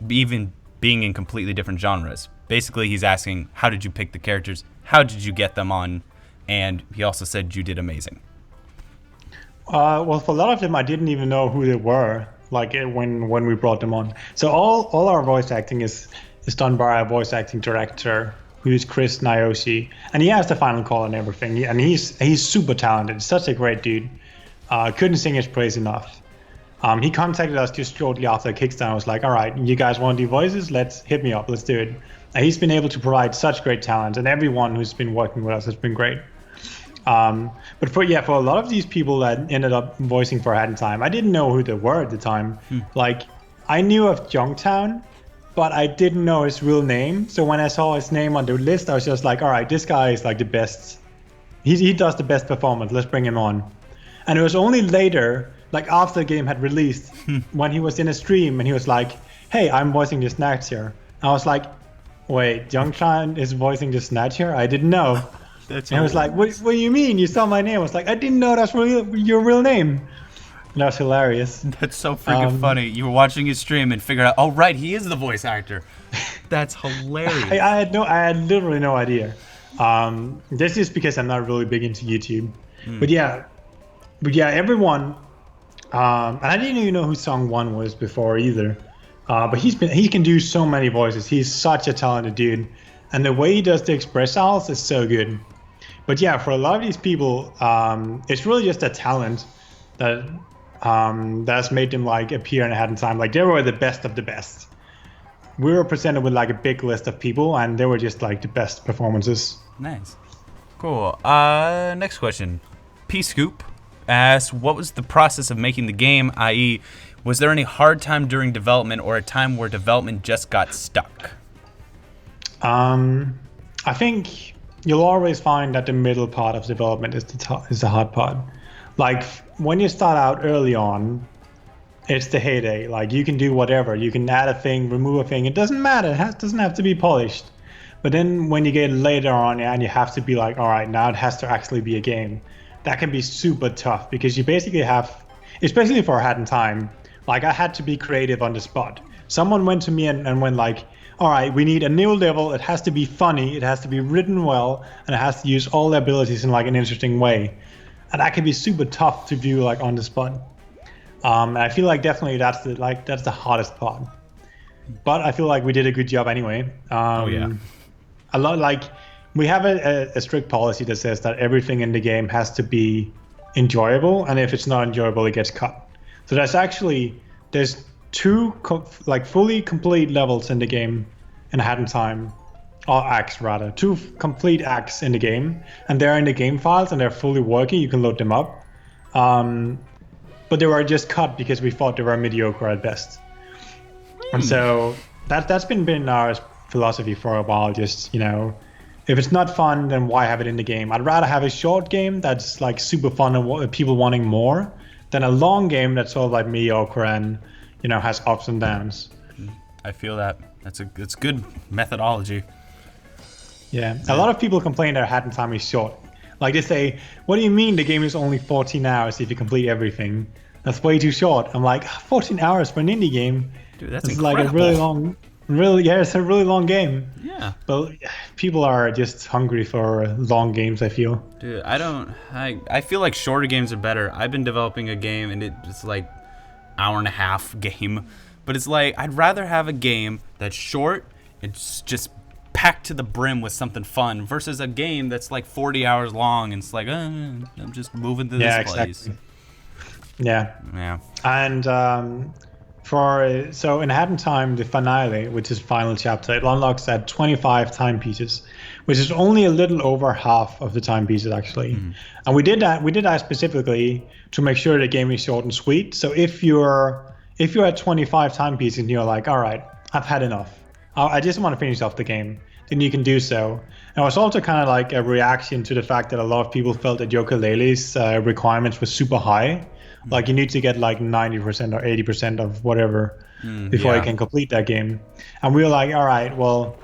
even being in completely different genres." Basically, he's asking, how did you pick the characters? How did you get them on? And he also said you did amazing. Well, for a lot of them, I didn't even know who they were, like when we brought them on. So all our voice acting is done by our voice acting director, who's Chris Nyoshi, and he has the final call and everything. And he's super talented, such a great dude. Couldn't sing his praise enough. He contacted us just shortly after Kickstarter. I was like, all right, you guys want to do voices? Hit me up. Let's do it. And he's been able to provide such great talent, and everyone who's been working with us has been great. But for a lot of these people that ended up voicing for Hat in Time, I didn't know who they were at the time. Like, I knew of Youngtown, but I didn't know his real name. So when I saw his name on the list, I was just like, all right, this guy is like the best. He does the best performance. Let's bring him on. And it was only later, like after the game had released, when he was in a stream and he was like, hey, I'm voicing the Snatch here. I was like, wait, Youngtown is voicing the Snatch here? I didn't know. And I was like, what do you mean? You saw my name. I was like, I didn't know that's your real name. And that was hilarious. That's so freaking funny. You were watching his stream and figured out, oh, right, he is the voice actor. That's hilarious. I had literally no idea. This is because I'm not really big into YouTube. But yeah, everyone, and I didn't even know who Song 1 was before either. But he can do so many voices. He's such a talented dude, and the way he does the express sounds is so good. But yeah, for a lot of these people, it's really just a talent that's made them like appear in a Hat in Time. Like, they were the best of the best. We were presented with like a big list of people, and they were just like the best performances. Nice, cool. Next question. P Scoop asks, what was the process of making the game? I.e., was there any hard time during development or a time where development just got stuck? I think you'll always find that the middle part of development is the hard part. Like, when you start out early on, it's the heyday. Like you can do whatever. You can add a thing, remove a thing. It doesn't matter. Doesn't have to be polished. But then when you get later on, and you have to be like, all right, now it has to actually be a game. That can be super tough because you basically have, especially for Hat in Time, like I had to be creative on the spot. Someone went to me and went like, all right, we need a new level. It has to be funny. It has to be written well, and it has to use all the abilities in like an interesting way. And that can be super tough to do like on the spot. And I feel like definitely that's the hardest part. But I feel like we did a good job anyway. Oh yeah. A lot like we have a strict policy that says that everything in the game has to be enjoyable, and if it's not enjoyable, it gets cut. So there's two like fully complete levels in the game in Hat in Time, or acts rather, two complete acts in the game, and they're in the game files and they're fully working. You can load them up. But they were just cut because we thought they were mediocre at best. And so that's been our philosophy for a while. Just, if it's not fun, then why have it in the game? I'd rather have a short game that's like super fun and people wanting more than a long game that's sort of like mediocre and, has ups and downs. I feel that. It's good methodology. Yeah. A lot of people complain that Hat in Time is short. Like they say, what do you mean the game is only 14 hours if you complete everything? That's way too short. I'm like, 14 hours for an indie game? Dude, that's incredible. Like a it's a really long game. Yeah. But people are just hungry for long games, I feel. Dude, I feel like shorter games are better. I've been developing a game and it's like hour and a half game. But it's like, I'd rather have a game that's short, it's just packed to the brim with something fun versus a game that's like 40 hours long and it's like, I'm just moving to this place. Exactly. Yeah. Yeah. And so in Hat in Time, the finale, which is final chapter, it unlocks at 25 timepieces, which is only a little over half of the timepieces actually. And we did that specifically to make sure the game is short and sweet. So if you're at 25 timepieces and you're like, all right, I've had enough, I just want to finish off the game, then you can do so. And it was also kind of like a reaction to the fact that a lot of people felt that Yooka-Laylee's requirements were super high. Like you need to get like 90% or 80% of whatever before you can complete that game. And we were like, all right, well,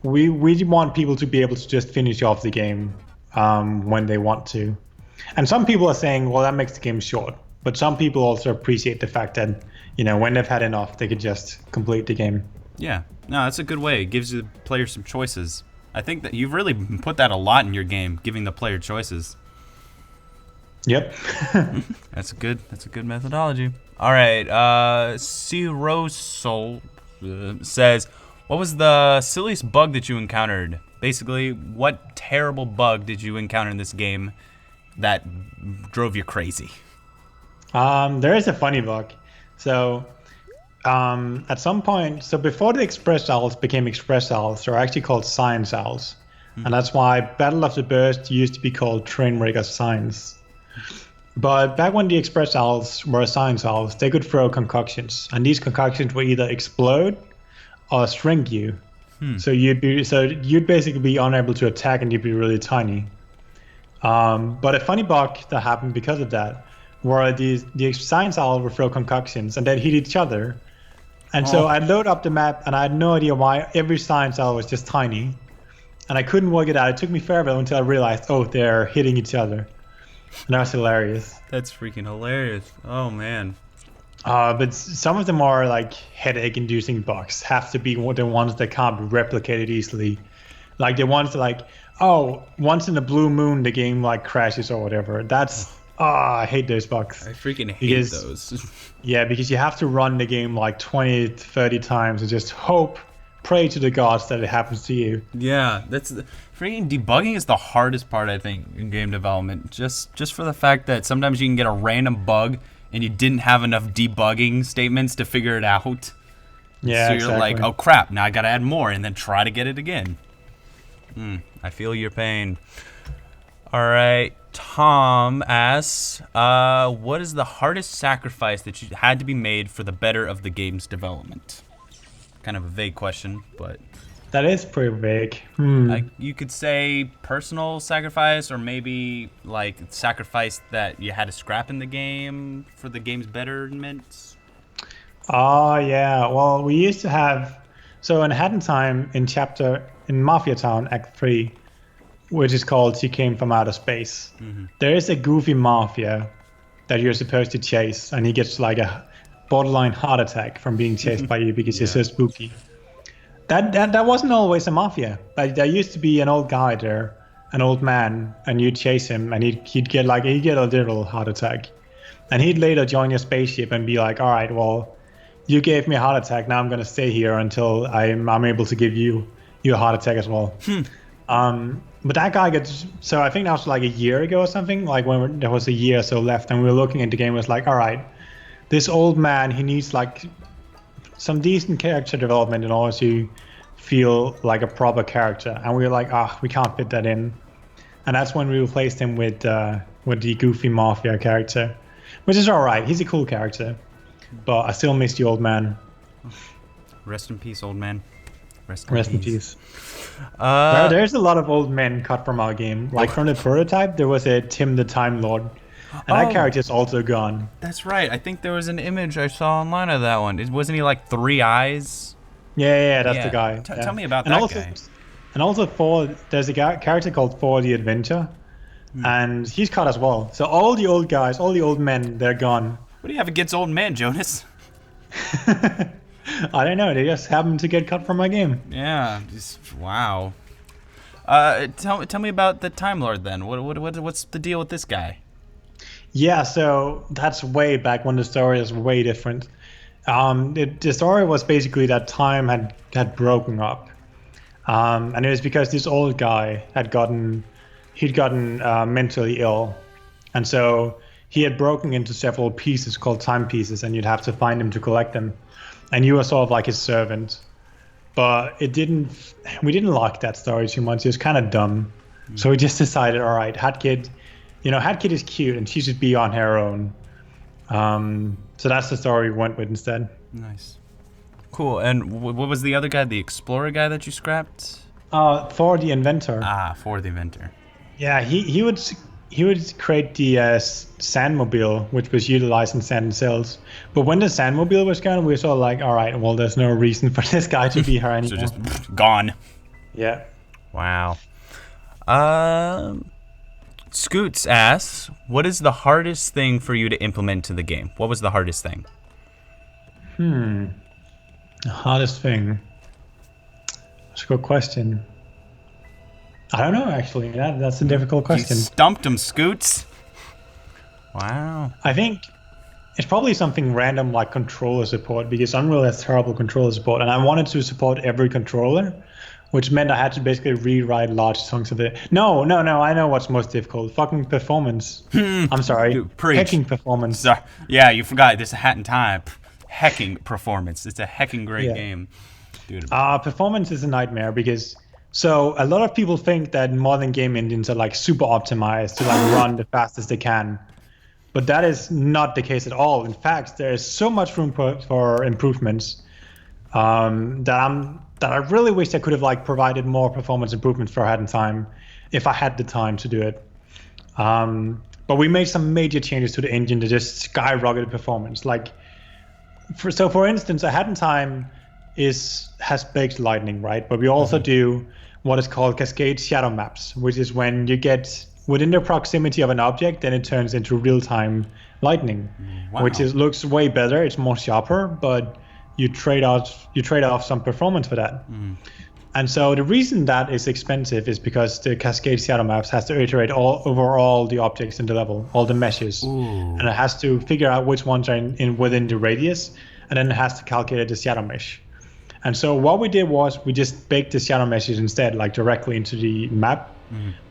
we want people to be able to just finish off the game when they want to. And some people are saying, well, that makes the game short. But some people also appreciate the fact that, when they've had enough, they could just complete the game. Yeah, no, that's a good way. It gives the player some choices. I think that you've really put that a lot in your game, giving the player choices. Yep. That's a good methodology. All right, Soul says, what was the silliest bug that you encountered? Basically, what terrible bug did you encounter in this game that drove you crazy? There is a funny bug. So at some point, before the Express Owls became Express Owls, they're actually called Science Owls. And that's why Battle of the Burst used to be called Trainwrecker Science. But back when the Express Owls were Science Owls, they could throw concoctions. And these concoctions would either explode or shrink you. So you'd basically be unable to attack and you'd be really tiny. But a funny bug that happened because of that where the Science Owl would throw concoctions and they'd hit each other. And so I'd load up the map and I had no idea why every Science Owl was just tiny. And I couldn't work it out. It took me forever until I realized, they're hitting each other. And that was hilarious. That's freaking hilarious. Oh, man. But some of the more like headache-inducing bugs have to be the ones that can't be replicated easily. Like the ones that once in a blue moon the game like crashes or whatever. I hate those bugs. I freaking hate those. Yeah, because you have to run the game like 20, 30 times and just pray to the gods that it happens to you. Yeah, freaking debugging is the hardest part, I think, in game development. Just for the fact that sometimes you can get a random bug and you didn't have enough debugging statements to figure it out. Yeah, so you're like, oh crap, now I gotta add more and then try to get it again. I feel your pain. All right, Tom asks, what is the hardest sacrifice that you had to be made for the better of the game's development? Kind of a vague question, but... That is pretty vague. You could say personal sacrifice, or maybe like sacrifice that you had to scrap in the game for the game's betterment. Oh yeah. Well, we used to have so in Hat in Time in Mafia Town Act 3, which is called She Came from Outer Space. There is a goofy mafia that you're supposed to chase, and he gets like a borderline heart attack from being chased by you because he's Yeah. so spooky. That wasn't always a mafia. Like there used to be an old guy there, an old man, and you'd chase him, and he'd get a literal heart attack, and he'd later join your spaceship and be like, all right, well, you gave me a heart attack. Now I'm gonna stay here until I'm able to give you a heart attack as well. But that guy gets so I think that was like a year ago or something. Like there was a year or so left, and we were looking at the game. It was like, all right, this old man, he needs like some decent character development in order to feel like a proper character. And we were like, we can't fit that in. And that's when we replaced him with the goofy mafia character, which is all right. He's a cool character, but I still miss the old man. Rest in peace, old man. Rest in peace. There's a lot of old men cut from our game. Like from the prototype, there was a Tim the Time Lord, and that character is also gone. That's right. I think there was an image I saw online of that one. Wasn't he like 3 eyes? Yeah, that's the guy. Tell me about and that also, guy. And also there's a character called For the Adventure, and he's cut as well. So all the old guys, all the old men, they're gone. What do you have against old men, Jonas? I don't know. They just happen to get cut from my game. Yeah, wow. Tell me about the Time Lord then. What's the deal with this guy? Yeah, so that's way back when the story is way different. The story was basically that time had broken up, and it was because this old guy he'd gotten mentally ill, and so he had broken into several pieces called time pieces, and you'd have to find him to collect them, and you were sort of like his servant. But we didn't like that story too much. It was kind of dumb, so we just decided, all right, Hat Kid is cute, and she should be on her own. So that's the story we went with instead. Nice. Cool. And what was the other guy, the explorer guy that you scrapped? For the Inventor. For the Inventor. Yeah, he would create the Sandmobile, which was utilized in Sand and Sails. But when the Sandmobile was gone, we were sort of like, all right, well, there's no reason for this guy to be here anymore. So just gone. Yeah. Wow. Scoots asks, what is the hardest thing for you to implement to the game? What was the hardest thing? The hardest thing? That's a good question. I don't know, actually. That's a difficult question. You stumped him, Scoots. Wow. I think it's probably something random like controller support, because Unreal has terrible controller support, and I wanted to support every controller, which meant I had to basically rewrite large chunks of it. No, I know what's most difficult. Fucking performance. I'm sorry. Dude, preach. Hacking performance. Yeah, you forgot. There's a Hat in Time. Hecking performance. It's a hecking great game. Dude. Performance is a nightmare because so a lot of people think that modern game engines are like super optimized to like run the fastest they can. But that is not the case at all. In fact, there is so much room for improvements that I really wish I could have like provided more performance improvements for Hat in Time if I had the time to do it. But we made some major changes to the engine to just skyrocketed performance. Like, for instance, a Hat in Time has baked lightning, right? But we also do what is called Cascade shadow maps, which is when you get within the proximity of an object, then it turns into real-time lightning, which looks way better. It's more sharper, but you trade off some performance for that. And so the reason that is expensive is because the Cascade shadow maps has to iterate over all the objects in the level, all the meshes, and it has to figure out which ones are within the radius, and then it has to calculate the shadow mesh. And so what we did was we just baked the shadow meshes instead, like directly into the map,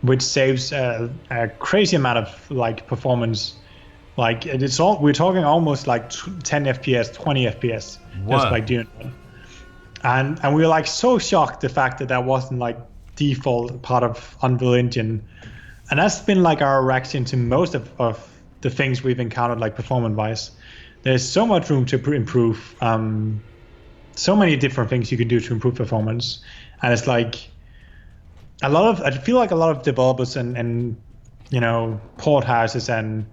which saves a crazy amount of like performance. Like we're talking almost like 10 FPS, 20 FPS, just like doing it. And we were like so shocked the fact that wasn't like default part of Unreal Engine. And that's been like our reaction to most of the things we've encountered, like performance wise. There's so much room to improve. So many different things you can do to improve performance. And it's like I feel like a lot of developers and port houses and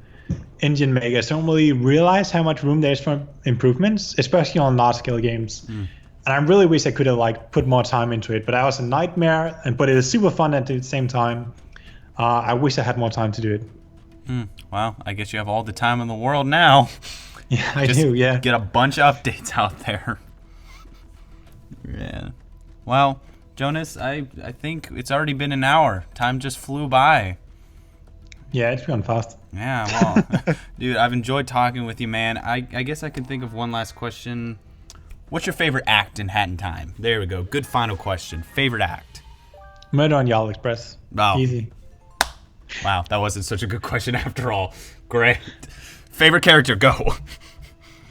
engine makers don't really realize how much room there is for improvements, especially on large scale games. And I really wish I could have like put more time into it, but that was a nightmare. But it is super fun at the same time. I wish I had more time to do it. Well, I guess you have all the time in the world now. Yeah, I do. Yeah. Get a bunch of updates out there. Yeah. Well, Jonas, I think it's already been an hour. Time just flew by. Yeah, it's gone fast. Yeah, well, dude, I've enjoyed talking with you, man. I guess I can think of one last question. What's your favorite act in Hat in Time? There we go. Good final question. Favorite act? Murder on Yarl Express. Oh. Easy. Wow, that wasn't such a good question after all. Great. Favorite character? Go.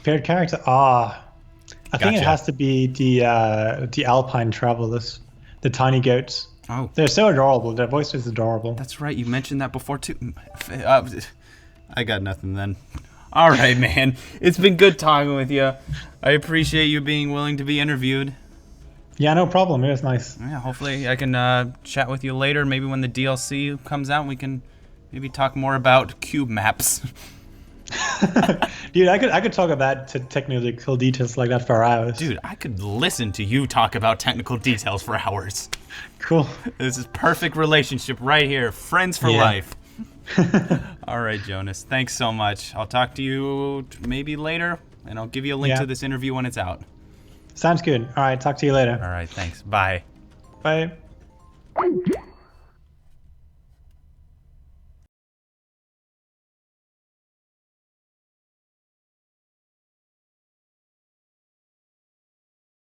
Favorite character? I think it Gotcha. has to be the Alpine Travelers, the tiny goats. Oh, They're so adorable. Their voice is adorable. that's right. You mentioned that before, too. I got nothing then. All right, man. It's been good talking with you. I appreciate you being willing to be interviewed. Yeah, no problem. It was nice. Yeah, hopefully I can chat with you later. Maybe when the DLC comes out, we can maybe talk more about cube maps. Dude, I could talk about technical details like that for hours. Dude, I could listen to you talk about technical details for hours. Cool. This is perfect relationship right here. Friends for Yeah. life. All right, Jonas. Thanks so much. I'll talk to you maybe later, and I'll give you a link Yeah. to this interview when it's out. Sounds good. All right, talk to you later. All right, thanks. Bye. Bye.